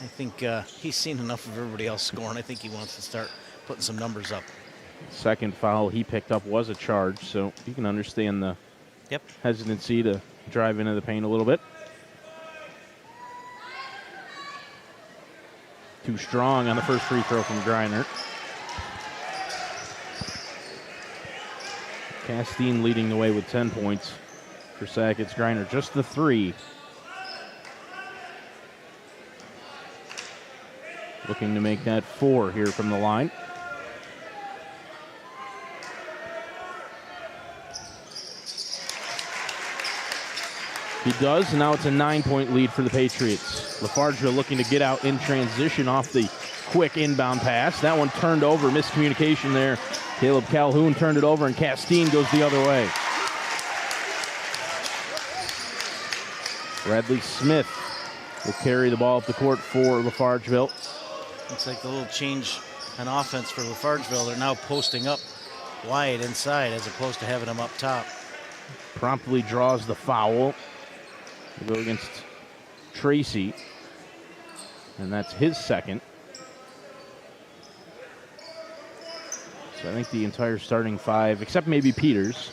I think he's seen enough of everybody else scoring. I think he wants to start putting some numbers up. Second foul he picked up was a charge, so you can understand the hesitancy to drive into the paint a little bit. Too strong on the first free throw from Griner. Castine leading the way with 10 points for Sackets. Griner just the 3. Looking to make that 4 here from the line. He does, and now it's a 9-point lead for the Patriots. LaFargeville looking to get out in transition off the quick inbound pass. That one turned over, miscommunication there. Caleb Calhoun turned it over, and Castine goes the other way. Bradley Smith will carry the ball up the court for LaFargeville. Looks like the little change in offense for LaFargeville. They're now posting up Wyatt inside as opposed to having him up top. Promptly draws the foul. We'll go against Tracy, and that's his second. So I think the entire starting 5, except maybe Peters,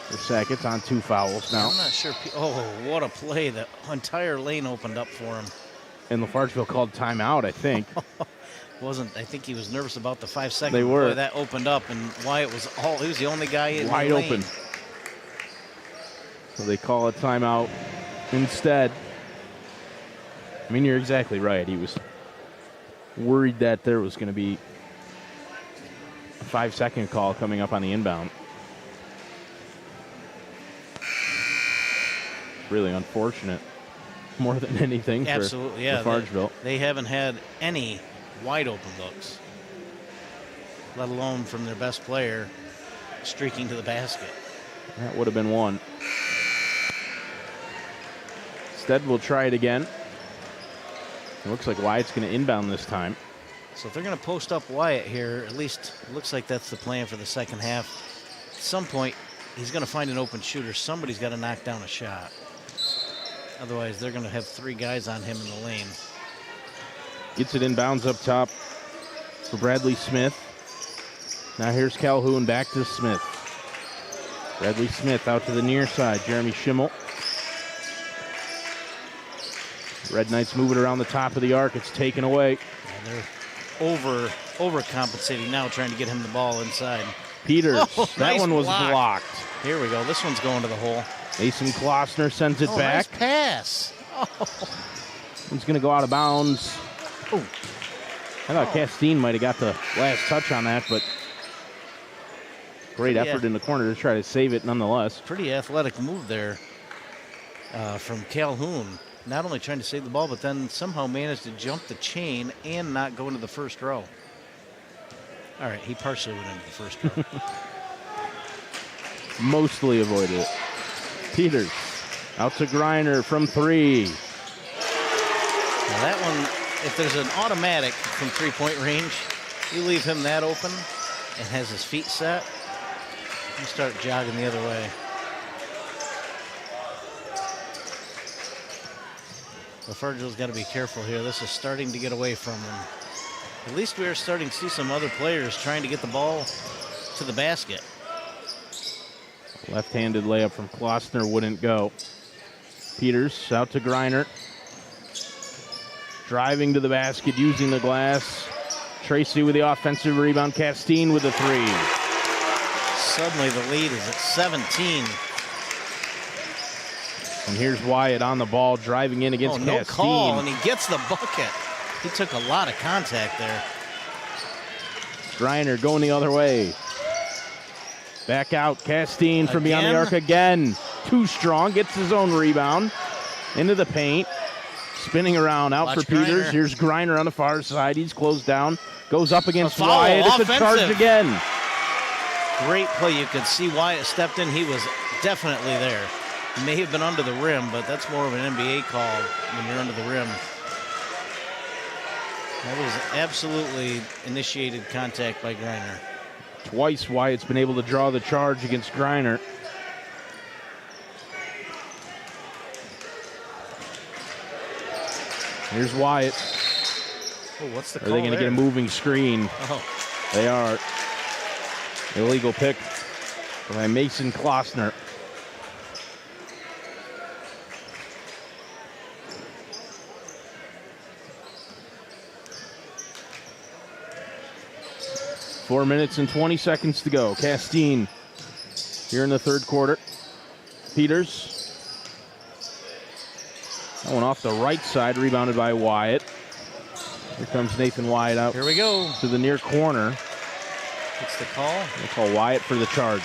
for Sackets on 2 fouls now. I'm not sure. Oh, what a play. The entire lane opened up for him. And LaFargeville called timeout, I think. I think he was nervous about the 5 seconds. They were. Boy, that opened up, and Wyatt he was the only guy in wide the lane. open. So they call a timeout instead. I mean, you're exactly right. He was worried that there was going to be a 5-second call coming up on the inbound. Really unfortunate, more than anything. Absolutely, for LaFargeville. They haven't had any wide open looks, let alone from their best player streaking to the basket. That would have been one. Instead, we'll try it again. It looks like Wyatt's going to inbound this time. So if they're going to post up Wyatt here, at least it looks like that's the plan for the second half. At some point, he's going to find an open shooter. Somebody's got to knock down a shot. Otherwise, they're going to have 3 guys on him in the lane. Gets it inbounds up top for Bradley Smith. Now here's Calhoun back to Smith. Bradley Smith out to the near side. Jeremy Schimmel. Red Knights moving around the top of the arc. It's taken away. Yeah, they're overcompensating now, trying to get him the ball inside. Peters. That Nice one was block. blocked. Here we go. This one's going to the hole. Mason Klossner sends it back. Nice pass. It's going to go out of bounds. Oh. I thought Castine might have got the last touch on that, but great effort in the corner to try to save it nonetheless. Pretty athletic move there from Calhoun. Not only trying to save the ball, but then somehow managed to jump the chain and not go into the first row. All right, he partially went into the first row. Mostly avoided it. Peters out to Griner from 3. Now that one, if there's an automatic from three-point range, you leave him that open and has his feet set, you start jogging the other way. LaFargeville's got to be careful here. This is starting to get away from him. At least we are starting to see some other players trying to get the ball to the basket. Left-handed layup from Klossner wouldn't go. Peters out to Griner. Driving to the basket, using the glass. Tracy with the offensive rebound. Castine with the 3. Suddenly the lead is at 17. And here's Wyatt on the ball, driving in against no Castine. call, and he gets the bucket. He took a lot of contact there. Griner going the other way. Back out, Castine from beyond the arc again. Too strong, gets his own rebound. Into the paint. Spinning around, out for Peters. Here's Griner on the far side. He's closed down. Goes up against Wyatt. It's a charge again. Great play. You could see Wyatt stepped in. He was definitely there. He may have been under the rim, but that's more of an NBA call when you're under the rim. That was absolutely initiated contact by Griner. Twice Wyatt's been able to draw the charge against Griner. Here's Wyatt. Oh, what's the call? Are they going to get a moving screen? Oh. They are. Illegal pick by Mason Klossner. Four minutes and 20 seconds to go. Castine here in the third quarter. Peters. That one off the right side, rebounded by Wyatt. Here comes Nathan Wyatt out. Here we go. To the near corner. What's the call? They call Wyatt for the charge.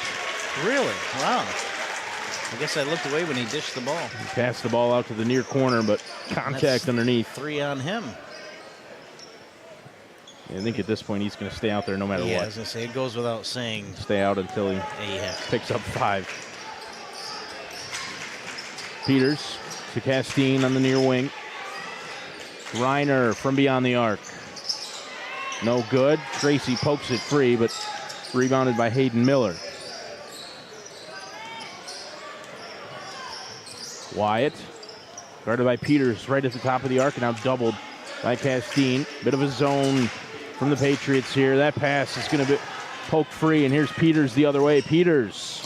Really? Wow. I guess I looked away when he dished the ball. He passed the ball out to the near corner, but contact underneath. 3 on him. I think at this point he's going to stay out there no matter what. Yeah, I was going to say, it goes without saying. Stay out until he picks up 5. Peters to Castine on the near wing. Griner from beyond the arc. No good. Tracy pokes it free, but rebounded by Hayden Miller. Wyatt, guarded by Peters right at the top of the arc, and now doubled by Castine. Bit of a zone from the Patriots here. That pass is going to be poked free, and here's Peters the other way. Peters.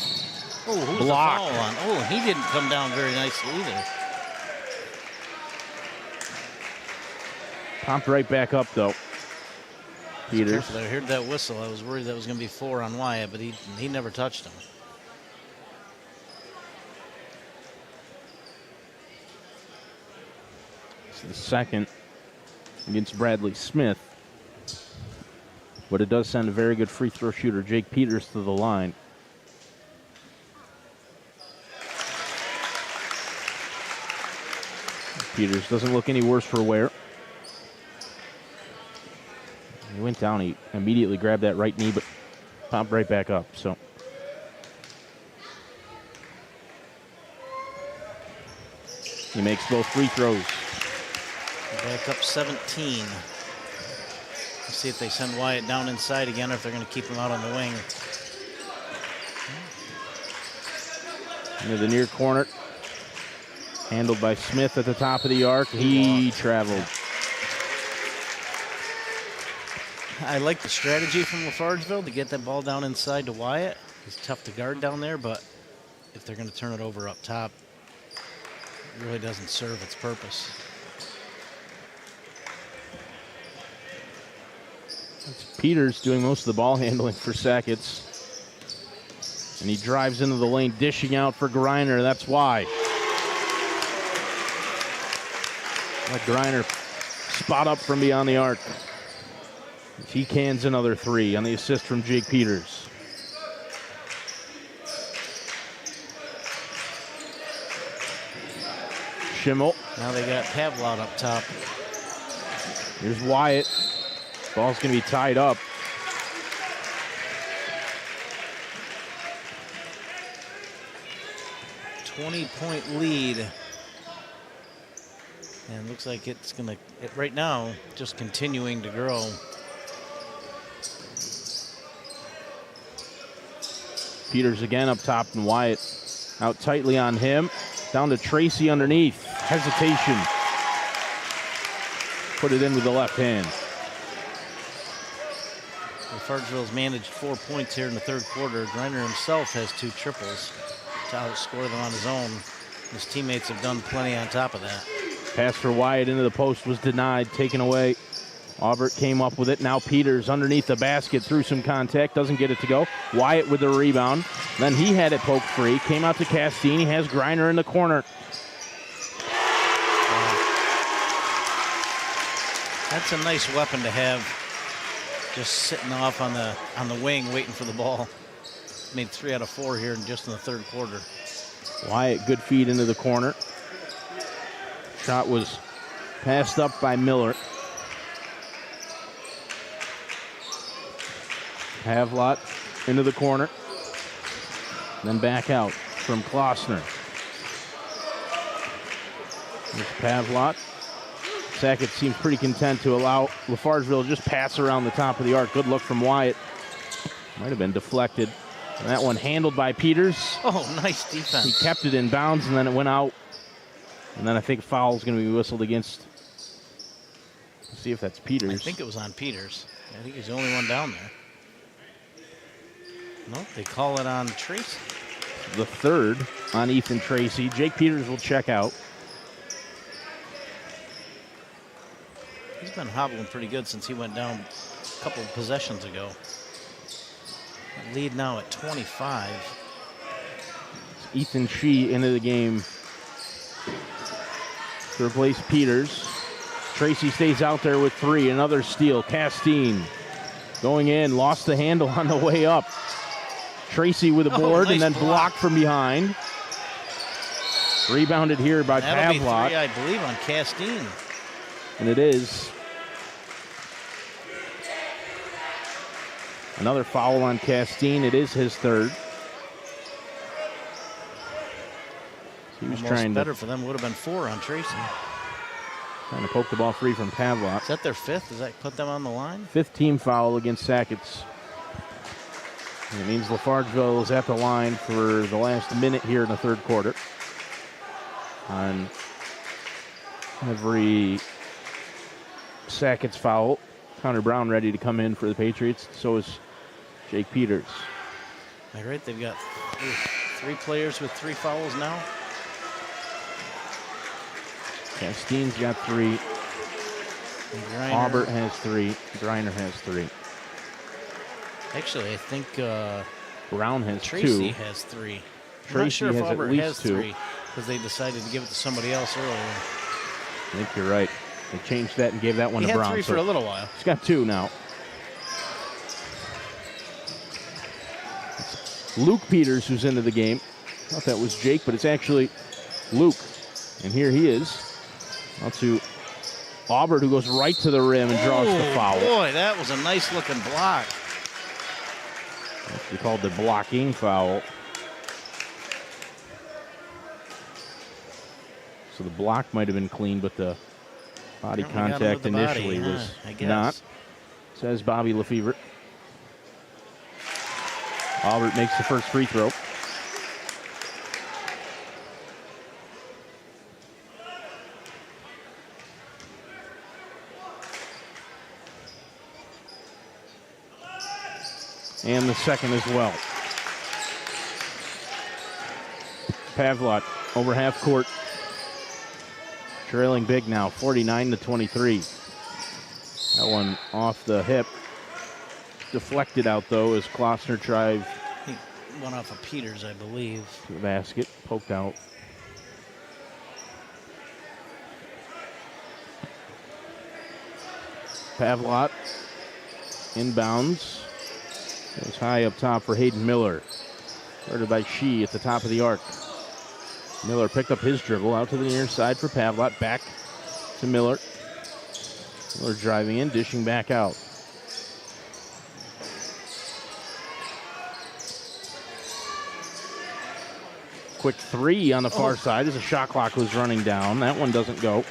Oh, who's blocked. the foul on? Oh, he didn't come down very nicely either. Pumped right back up, though. Peters. I heard that whistle. I was worried that was going to be 4 on Wyatt, but he never touched him. It's the second against Bradley Smith. But it does send a very good free throw shooter, Jake Peters, to the line. Peters doesn't look any worse for wear. He went down, he immediately grabbed that right knee, but popped right back up. So he makes both free throws. Back up 17. Let's see if they send Wyatt down inside again or if they're going to keep him out on the wing. Into the near corner. Handled by Smith at the top of the arc. He traveled. I like the strategy from LaFargeville to get that ball down inside to Wyatt. He's tough to guard down there, but if they're going to turn it over up top, it really doesn't serve its purpose. It's Peters doing most of the ball handling for Sackets. And he drives into the lane, dishing out for Griner. That's why. Let Griner spot up from beyond the arc. He cans another three on the assist from Jake Peters. Schimmel. Now they got Pavlot up top. Here's Wyatt. Ball's going to be tied up. .20 lead. And looks like it's going to, right now, just continuing to grow. Peters again up top, and Wyatt out tightly on him. Down to Tracy underneath. Hesitation. Put it in with the left hand. LaFargeville's managed 4 points here in the third quarter. Griner himself has 2 triples to outscore them on his own. His teammates have done plenty on top of that. Pass for Wyatt into the post was denied, taken away. Aubert came up with it. Now Peters underneath the basket, through some contact, doesn't get it to go. Wyatt with the rebound. Then he had it poked free. Came out to Castine. He has Griner in the corner. That's a nice weapon to have, just sitting off on the wing waiting for the ball. Made 3 out of 4 here just in the third quarter. Wyatt, good feed into the corner. Shot was passed up by Miller. Pavlot into the corner. Then back out from Klossner. There's Pavlot. Sackett seems pretty content to allow LaFargeville to just pass around the top of the arc. Good look from Wyatt. Might have been deflected. And that one handled by Peters. Oh, nice defense. He kept it in bounds, and then it went out. And then I think foul is going to be whistled against. Let's see if that's Peters. I think it was on Peters. I think he's the only one down there. Nope, they call it on Tracy. The third on Ethan Tracy. Jake Peters will check out. He's been hobbling pretty good since he went down a couple of possessions ago. Lead now at 25. Ethan Shee into the game to replace Peters. Tracy stays out there with 3. Another steal. Castine going in. Lost the handle on the way up. Tracy with a board, nice and then block blocked from behind. Rebounded here by That'll be 3, Pavlot. I believe, on Castine. And it is. Another foul on Castine. It is his third. He was Almost better for them. Would have been 4 on Tracy. Trying to poke the ball free from Pavlot. Is that their 5th? Does that put them on the line? 5th team foul against Sackets. And it means LaFargeville is at the line for the last minute here in the third quarter. On every Sackets foul, Connor Brown ready to come in for the Patriots. So is Jake Peters. All right, they've got 3 players with 3 fouls now. Castine's got 3. Aubert has 3. Griner has 3. Actually, I think Brown has Tracy 2. has 3. I'm Tracy not sure if has at Aubert least has 2. 3 because they decided to give it to somebody else earlier. I think you're right. They changed that and gave that one He to had Brown. 3 for a little while. He's got 2 now. It's Luke Peters who's into the game. I thought that was Jake, but it's actually Luke. And here he is. Out to Aubert, who goes right to the rim and draws the foul. Boy, that was a nice looking block. That's called the blocking foul. So the block might have been clean, but the body contact initially was not, says Bobby Lefevre. Aubert makes the first free throw. And the second as well. Pavlot over half court. Trailing big now, 49-23. That one off the hip. Deflected out, though, as Klossner tried. He went off of Peters, I believe. To the basket, poked out. Pavlot inbounds. It was high up top for Hayden Miller. Guarded by Shee at the top of the arc. Miller picked up his dribble out to the near side for Pavlot. Back to Miller. Miller driving in, dishing back out. Quick three on the far side as the shot clock was running down. That one doesn't go.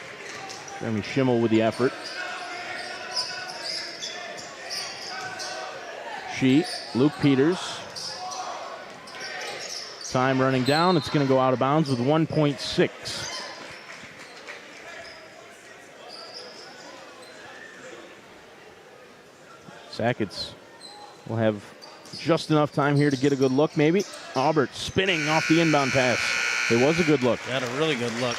Jeremy Schimmel with the effort. Shee, Luke Peters. Time running down. It's going to go out of bounds with 1.6. Sackets will have just enough time here to get a good look, maybe. Aubert spinning off the inbound pass. It was a good look. Had a really good look.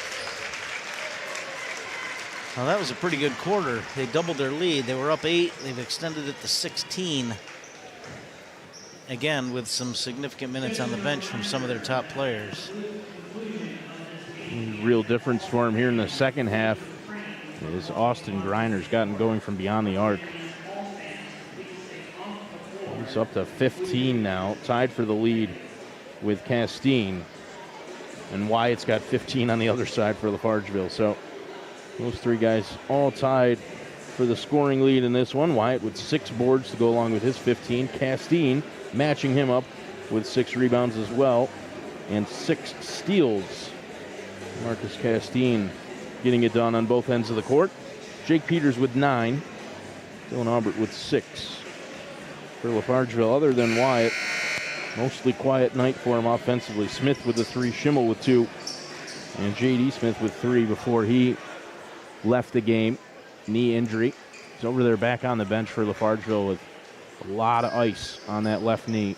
Well, that was a pretty good quarter. They doubled their lead. They were up 8. They've extended it to 16. Again, with some significant minutes on the bench from some of their top players. Real difference for him here in the second half is Austin Griner's gotten going from beyond the arc. He's up to 15 now, tied for the lead with Castine. And Wyatt's got 15 on the other side for LaFargeville. So those three guys all tied for the scoring lead in this one. Wyatt with 6 boards to go along with his 15. Castine matching him up with 6 rebounds as well and 6 steals. Marcus Castine getting it done on both ends of the court. Jake Peters with 9. Dylan Aubert with 6. For LaFargeville, other than Wyatt, mostly quiet night for him offensively. Smith with the 3, Schimmel with 2, and J.D. Smith with 3 before he left the game. Knee injury. He's over there back on the bench for LaFargeville with a lot of ice on that left knee.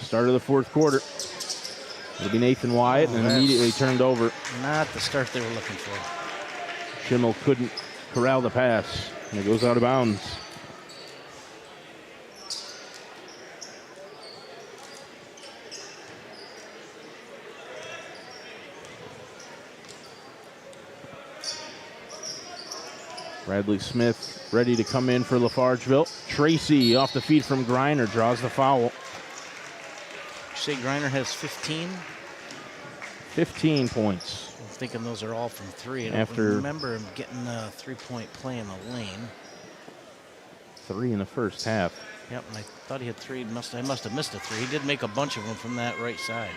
Start of the fourth quarter. It'll be Nathan Wyatt, and immediately turned over. Not the start they were looking for. Schimmel couldn't corral the pass, and it goes out of bounds. Bradley Smith ready to come in for LaFargeville. Tracy off the feed from Griner draws the foul. You say Griner has 15? 15 points. I'm thinking those are all from 3. I don't remember him getting a 3-point play in the lane. 3 in the first half. Yep, and I thought he had 3. I must have missed a 3. He did make a bunch of them from that right side.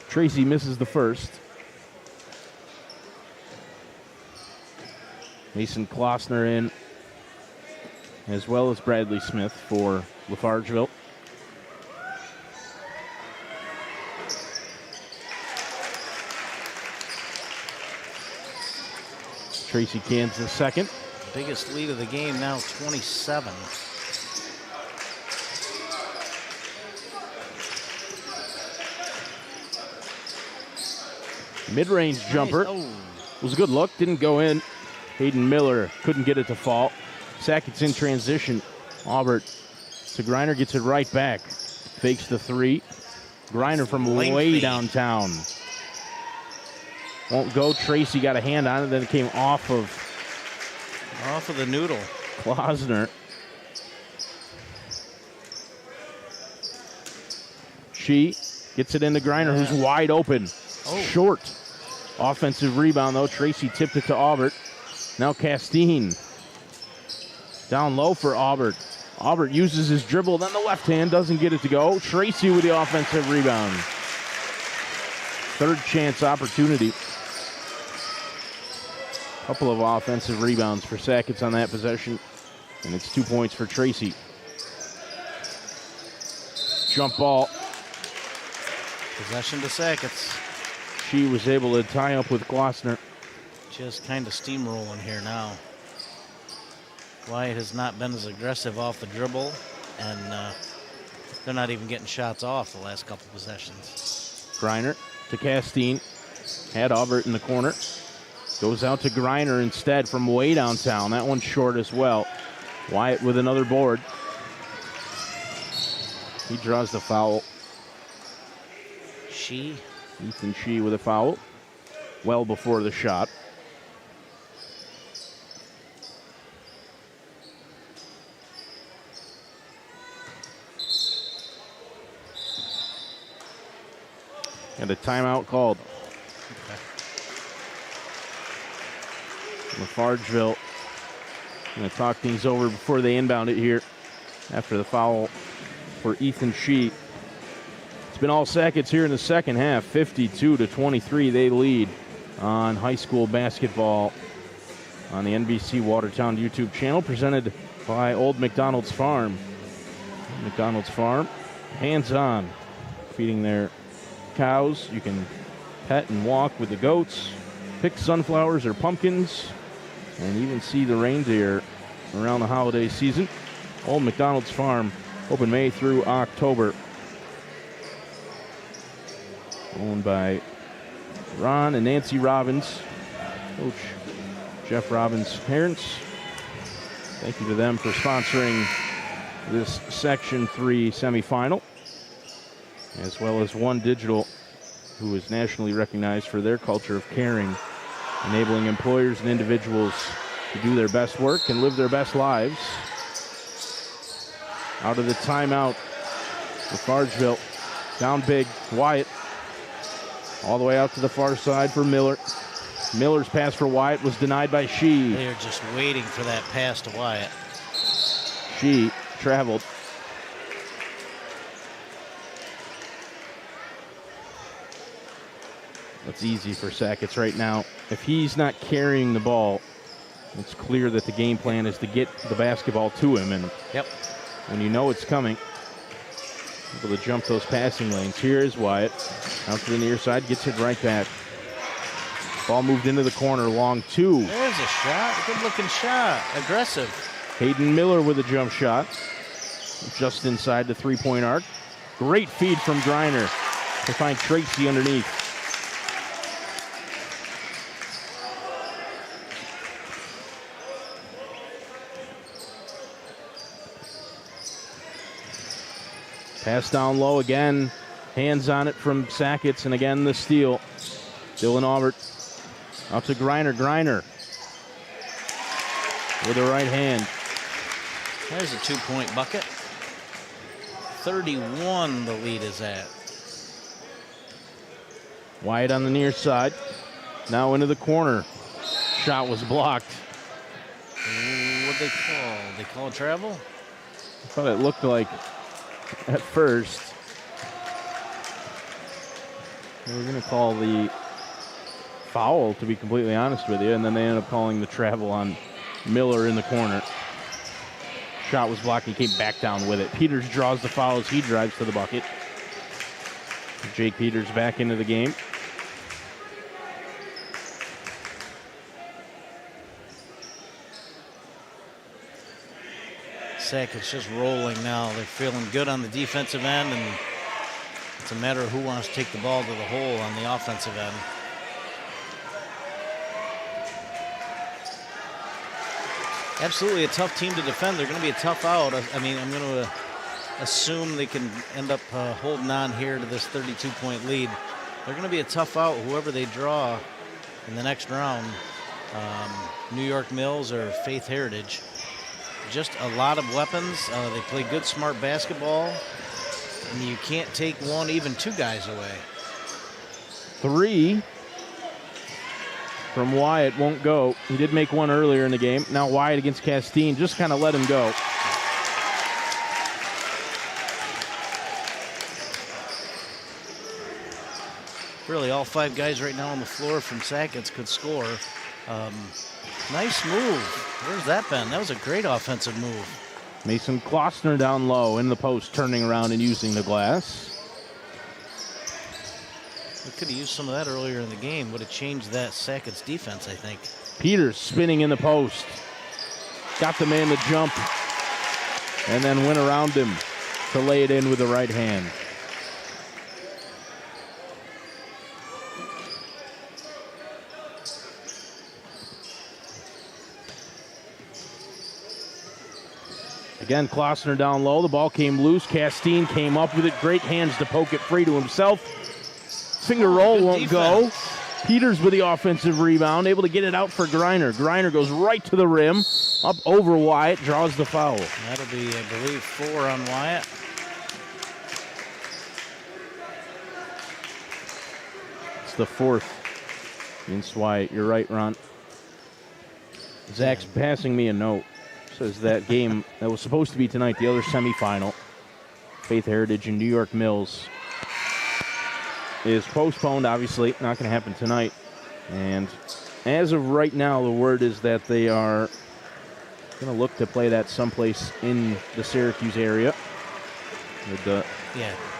Tracy misses the first. Mason Klossner in, as well as Bradley Smith for LaFargeville. Tracy cans the second. Biggest lead of the game now, 27. Mid-range jumper. Was a good look, didn't go in. Hayden Miller couldn't get it to fall. Sackets in transition. Aubert to Griner, gets it right back. Fakes the 3. Griner from way downtown. Won't go. Tracy got a hand on it, then it came off of the noodle. Klossner. Shee gets it into Griner, who's wide open. Short. Offensive rebound, though. Tracy tipped it to Aubert. Now Castine. Down low for Aubert. Aubert uses his dribble, then the left hand doesn't get it to go. Tracy with the offensive rebound. Third chance opportunity. Couple of offensive rebounds for Sackets on that possession, and it's 2 points for Tracy. Jump ball Possession to Sackets. She was able to tie up with Glossner. Just kind of steamrolling here now. Wyatt has not been as aggressive off the dribble, and they're not even getting shots off the last couple possessions. Greiner to Castine. Had Aubert in the corner. Goes out to Greiner instead from way downtown. That one's short as well. Wyatt with another board. He draws the foul. Ethan Shee with a foul. Well before the shot. And a timeout called. LaFargeville going to talk things over before they inbound it here after the foul for Ethan Shee. It's been all Sackets here in the second half. 52-23 they lead on high school basketball on the NBC Watertown YouTube channel, presented by Old McDonald's Farm. McDonald's Farm, hands-on, feeding their cows. You can pet and walk with the goats, pick sunflowers or pumpkins, and even see the reindeer around the holiday season. Old McDonald's Farm, open May through October. Owned by Ron and Nancy Robbins, Coach Jeff Robbins' parents. Thank you to them for sponsoring this Section 3 semifinal, as well as One Digital, who is nationally recognized for their culture of caring, enabling employers and individuals to do their best work and live their best lives. Out of the timeout, LaFargeville down big. Wyatt all the way out to the far side for Miller. Miller's pass for Wyatt was denied by Shee. They're just waiting for that pass to Wyatt. Shee traveled. That's easy for Sackets right now. If he's not carrying the ball, it's clear that the game plan is to get the basketball to him. And when you know it's coming, able to jump those passing lanes. Here is Wyatt. Out to the near side, gets it right back. Ball moved into the corner, long two. There's a shot, good looking shot, aggressive. Hayden Miller with a jump shot, just inside the three-point arc. Great feed from Greiner to find Tracy underneath. Pass down low again. Hands on it from Sackets, and again the steal. Dylan Aubert out to Greiner. Greiner with the right hand. There's a two-point bucket. 31 the lead is at. Wyatt on the near side. Now into the corner. Shot was blocked. What'd they call? They call travel? I thought it looked like at first they were going to call the foul, to be completely honest with you, and then they ended up calling the travel on Miller in the corner. Shot was blocked. He came back down with it. Peters draws the foul as he drives to the bucket. Jake Peters back into the game. Sackets just rolling now. They're feeling good on the defensive end, and it's a matter of who wants to take the ball to the hole on the offensive end. Absolutely a tough team to defend. They're going to be a tough out. I mean, I'm going to assume they can end up holding on here to this 32-point lead. They're going to be a tough out, whoever they draw in the next round, New York Mills or Faith Heritage. Just a lot of weapons. They play good, smart basketball, and you can't take one, even two guys away. Three from Wyatt won't go. He did make one earlier in the game. Now Wyatt against Castine, just kind of let him go. Really, all five guys right now on the floor from Sackets could score. Nice move. Where's that been? That was a great offensive move. Mason Klossner down low in the post, turning around and using the glass. We could have used some of that earlier in the game. Would have changed that Sackets defense, I think. Peters spinning in the post. Got the man to jump and then went around him to lay it in with the right hand. Again, Klossner down low. The ball came loose. Castine came up with it. Great hands to poke it free to himself. Finger roll won't go. Peters with the offensive rebound, able to get it out for Greiner. Greiner goes right to the rim, up over Wyatt, draws the foul. That'll be, I believe, 4 on Wyatt. It's the 4th against Wyatt. You're right, Ron. Zach's passing me a note. Says that game that was supposed to be tonight, the other semifinal, Faith Heritage and New York Mills, is postponed, obviously. Not going to happen tonight. And as of right now, the word is that they are going to look to play that someplace in the Syracuse area with the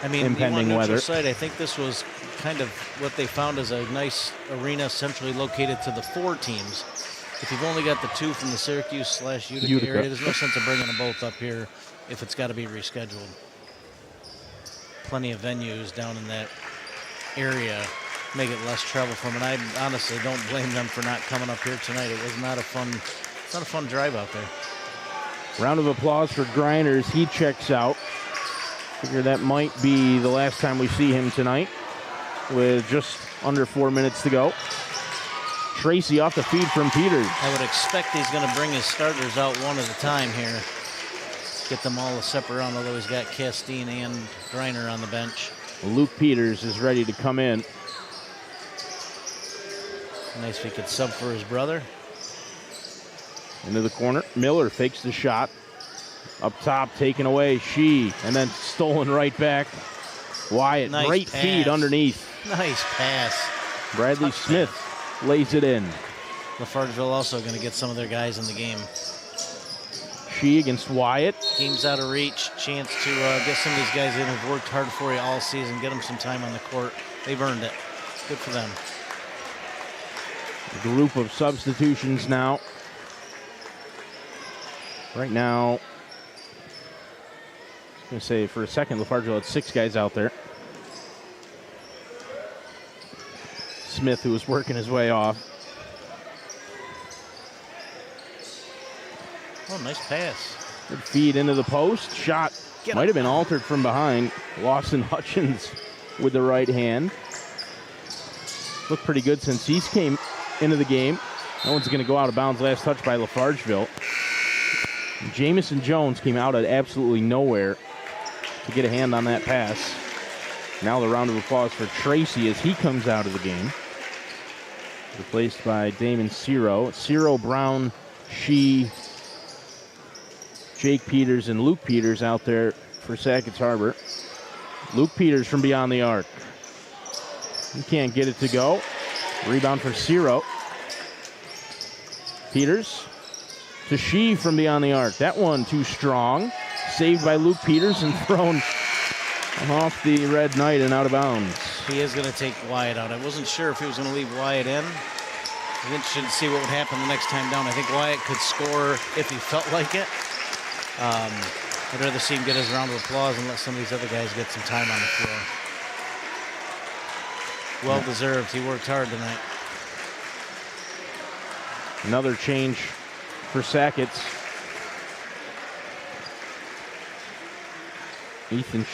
impending weather. Site, I think this was kind of what they found as a nice arena centrally located to the 4 teams. If you've only got the 2 from the Syracuse/Utica area, there's no sense of bringing them both up here if it's got to be rescheduled. Plenty of venues down in that area make it less trouble for them, and I honestly don't blame them for not coming up here tonight. It was not a fun drive out there. Round of applause for Greiner as he checks out. Figure that might be the last time we see him tonight with just under 4 minutes to go. Tracy off the feed from Peters. I would expect he's going to bring his starters out one at a time here. Get them all a separate round, although he's got Castine and Greiner on the bench. Luke Peters is ready to come in. Nice if he could sub for his brother. Into the corner. Miller fakes the shot. Up top, taken away. And then stolen right back. Wyatt, nice great pass. feed underneath. Nice pass. Bradley Smith lays it in. LaFargeville also going to get some of their guys in the game. Against Wyatt. Team's out of reach. Chance to get some of these guys in who've worked hard for you all season. Get them some time on the court. They've earned it. Good for them. A group of substitutions now. Right now, I was going to say for a second, LaFargeville had 6 guys out there. Smith, who was working his way off. Oh, nice pass. Good feed into the post. Shot might have been altered from behind. Lawson Hutchins with the right hand. Looked pretty good since he's came into the game. No one's going to go out of bounds. Last touch by LaFargeville. Jamison Jones came out at absolutely nowhere to get a hand on that pass. Now the round of applause for Tracy as he comes out of the game. Replaced by Damon Ciro. Ciro, Brown, Jake Peters, and Luke Peters out there for Sackets Harbor. Luke Peters from beyond the arc. He can't get it to go. Rebound for Ciro. Peters to from beyond the arc. That one too strong. Saved by Luke Peters and thrown off the red knight and out of bounds. He is going to take Wyatt out. I wasn't sure if he was going to leave Wyatt in. I was interested to see what would happen the next time down. I think Wyatt could score if he felt like it. I'd rather see him get his round of applause and let some of these other guys get some time on the floor. Well deserved. He worked hard tonight. Another change for Sackets. Ethan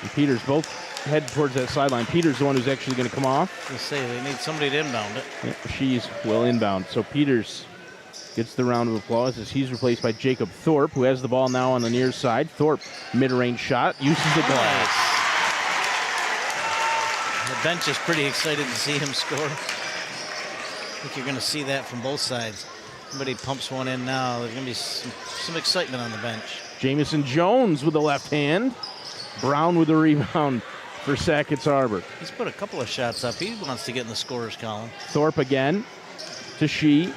and Peters both head towards that sideline. Peters the one who's actually going to come off. Let's say they need somebody to inbound it. Yeah, will inbound. So Peters gets the round of applause as he's replaced by Jacob Thorpe, who has the ball now on the near side. Thorpe, mid-range shot, uses the glass. The bench is pretty excited to see him score. I think you're going to see that from both sides. Somebody pumps one in now. There's going to be some excitement on the bench. Jamison Jones with the left hand. Brown with the rebound for Sackets Harbor. He's put a couple of shots up. He wants to get in the scorer's column. Thorpe again to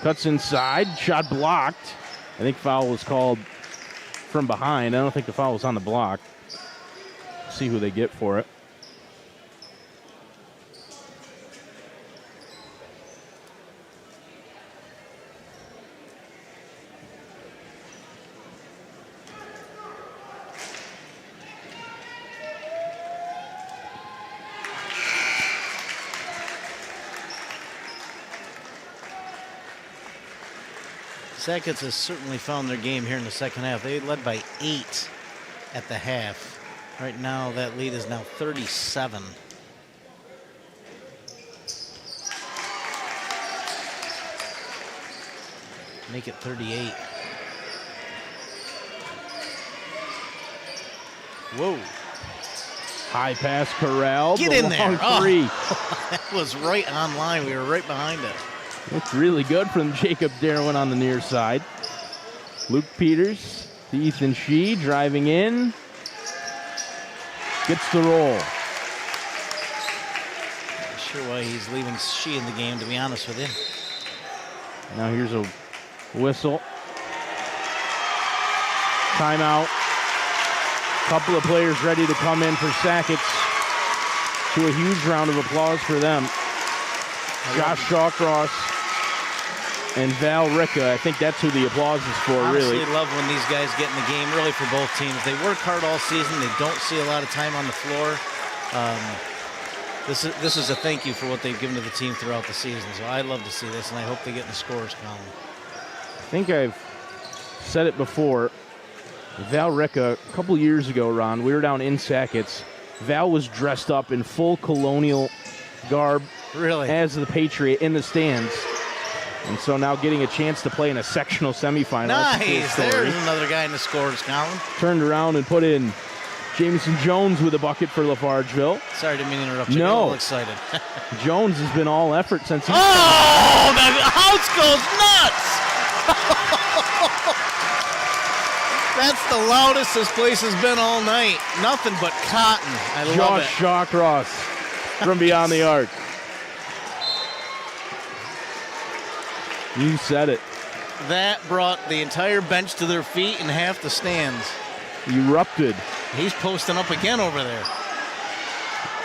Cuts inside. Shot blocked. I think foul was called from behind. I don't think the foul was on the block. See who they get for it. Sackets has certainly found their game here in the second half. They led by 8 at the half. Right now, that lead is now 37. Make it 38. Whoa. High pass corralled. Get in there. Three. Oh, that was right on line. We were right behind it. Looks really good from Jacob Derwin on the near side. Luke Peters to Ethan Shee driving in. Gets the roll. Not sure why he's leaving Shee in the game, to be honest with you. Now here's a whistle. Timeout. Couple of players ready to come in for Sackets. To a huge round of applause for them. Josh Shawcross and Val Ricka. I think that's who the applause is for, really. Honestly, love when these guys get in the game, really, for both teams. They work hard all season. They don't see a lot of time on the floor. This is a thank you for what they've given to the team throughout the season. So I love to see this, and I hope they get in the scores column. I think I've said it before. Val Ricka, a couple years ago, Ron, we were down in Sackets. Val was dressed up in full colonial garb, really, as the Patriot in the stands. And so now getting a chance to play in a sectional semifinal. Nice. There's another guy in the scores column. Turned around and put in Jameson Jones with a bucket for LaFargeville. Sorry, didn't mean to interrupt you. No. I'm a little excited. Jones has been all effort since he... Oh, the house goes nuts! That's the loudest this place has been all night. Nothing but cotton. I love it. Josh Shawcross from beyond the arc. You said it. That brought the entire bench to their feet and half the stands. Erupted. He's posting up again over there.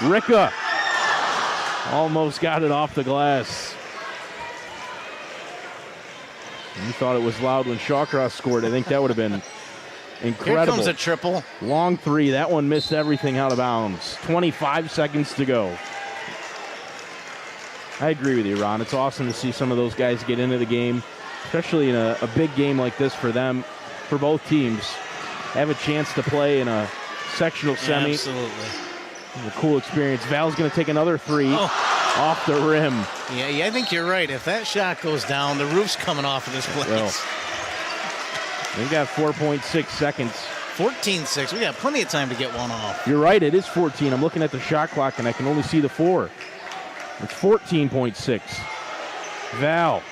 Ricka almost got it off the glass. You thought it was loud when Shawcross scored. I think that would have been incredible. Here comes a triple. Long three. That one missed everything out of bounds. 25 seconds to go. I agree with you, Ron. It's awesome to see some of those guys get into the game, especially in a big game like this for them, for both teams. Have a chance to play in a sectional semi. Absolutely. A cool experience. Val's going to take another three off the rim. Yeah, I think you're right. If that shot goes down, the roof's coming off of this place. Well, they've got 4.6 seconds. 14-6. We got plenty of time to get one off. You're right. It is 14. I'm looking at the shot clock, and I can only see the 4. It's 14.6. Val.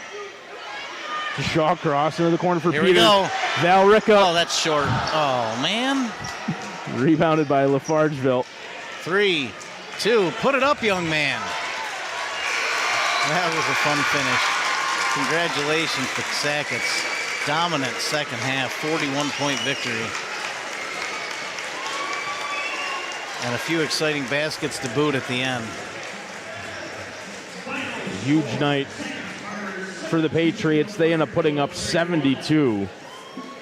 To Shawcross into the corner for Here Peters. we go. Val Ricka. Oh, that's short. Oh, man. Rebounded by LaFargeville. 3, 2. Put it up, young man. That was a fun finish. Congratulations to Sackets. Dominant second half, 41-point victory. And a few exciting baskets to boot at the end. Huge night for the Patriots. They end up putting up 72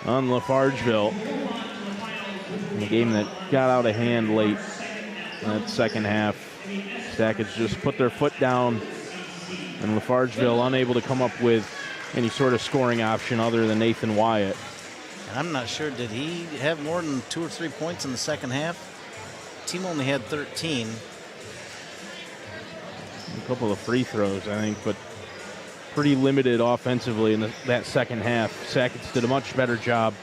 on LaFargeville. In a game that got out of hand late in that second half. Sackets just put their foot down, and LaFargeville unable to come up with any sort of scoring option other than Nathan Wyatt. And I'm not sure, did he have more than 2 or 3 points in the second half? Team only had 13. A couple of free throws, I think, but pretty limited offensively in that second half. Sackets did a much better job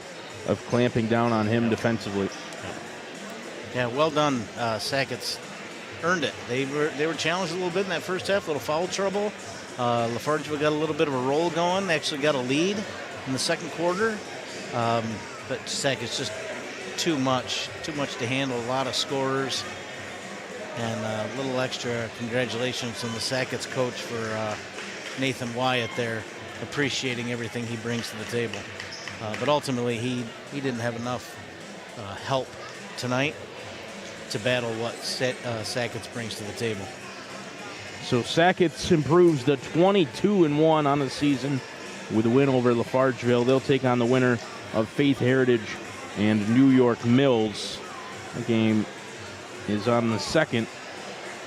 of clamping down on him defensively. Yeah, well done. Sackets earned it. They were challenged a little bit in that first half, a little foul trouble. LaFargeville got a little bit of a roll going, actually got a lead in the second quarter. But Sackets just too much to handle, a lot of scorers. And a little extra congratulations from the Sackets coach for Nathan Wyatt there, appreciating everything he brings to the table. But ultimately, he didn't have enough help tonight to battle what Sackets brings to the table. So Sackets improves to 22-1 on the season with a win over LaFargeville. They'll take on the winner of Faith Heritage and New York Mills. The game is on the 2nd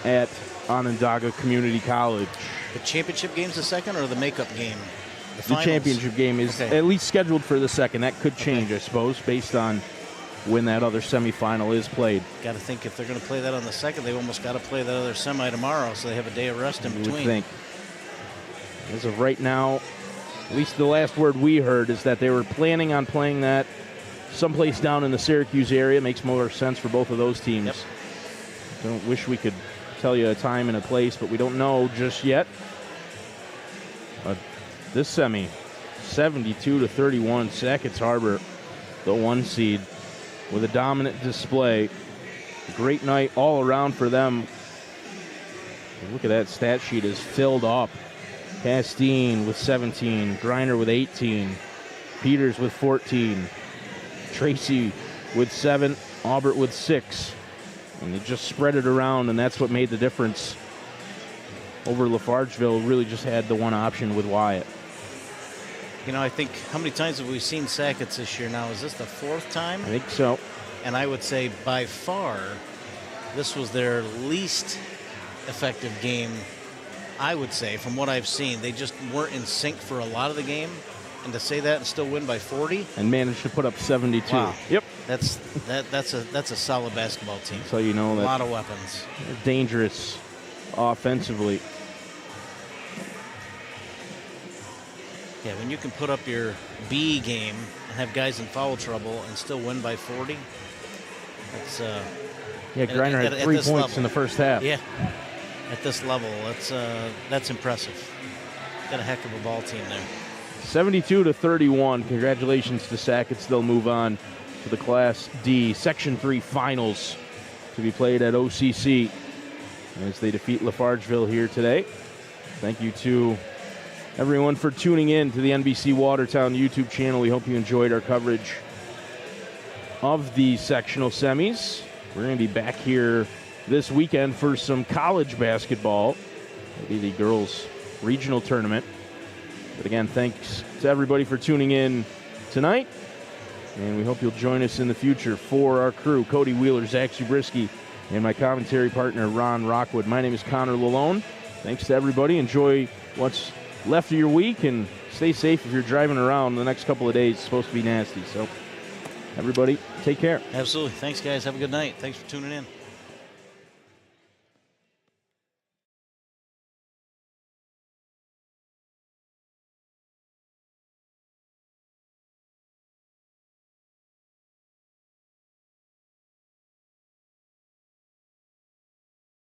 at Onondaga Community College. The championship game's the second, or the makeup game? The finals. championship game is Okay. at least scheduled for the 2nd. That could change, I suppose, based on when that other semifinal is played. Got to think if they're going to play that on the 2nd, they've almost got to play that other semi tomorrow, so they have a day of rest in You between. would think. As of right now, at least the last word we heard is that they were planning on playing that someplace down in the Syracuse area. Makes more sense for both of those teams. Yep. Don't wish we could tell you a time and a place, but we don't know just yet. But this semi, 72-31, Sackets Harbor, the 1 seed, with a dominant display. Great night all around for them. Look at that stat sheet is filled up. Castine with 17, Griner with 18, Peters with 14, Tracy with 7, Aubert with 6. And they just spread it around, and that's what made the difference over LaFargeville. Really just had the one option with Wyatt. You know, I think, how many times have we seen Sackets this year now? Is this the 4th time? I think so. And I would say by far, this was their least effective game, I would say, from what I've seen. They just weren't in sync for a lot of the game. And to say that and still win by 40? And managed to put up 72. Wow. Yep. That's a solid basketball team. So you know A that lot of weapons. they're dangerous offensively. Yeah, when you can put up your B game and have guys in foul trouble and still win by 40, that's Yeah, Griner had at 3 this points level. in the first half. yeah. At this level, that's impressive. Got a heck of a ball team there. 72-31. Congratulations to Sackets. They'll move on to the Class D Section 3 finals to be played at OCC as they defeat LaFargeville here today. Thank you to everyone for tuning in to the NBC Watertown YouTube channel. We hope you enjoyed our coverage of the sectional semis. We're going to be back here this weekend for some college basketball. It'll be the girls' regional tournament. But again, thanks to everybody for tuning in tonight. And we hope you'll join us in the future. For our crew, Cody Wheeler, Zach Zabriskie, and my commentary partner, Ron Rockwood. My name is Connor Lalone. Thanks to everybody. Enjoy what's left of your week, and stay safe if you're driving around the next couple of days. It's supposed to be nasty. So, everybody, take care. Absolutely. Thanks, guys. Have a good night. Thanks for tuning in.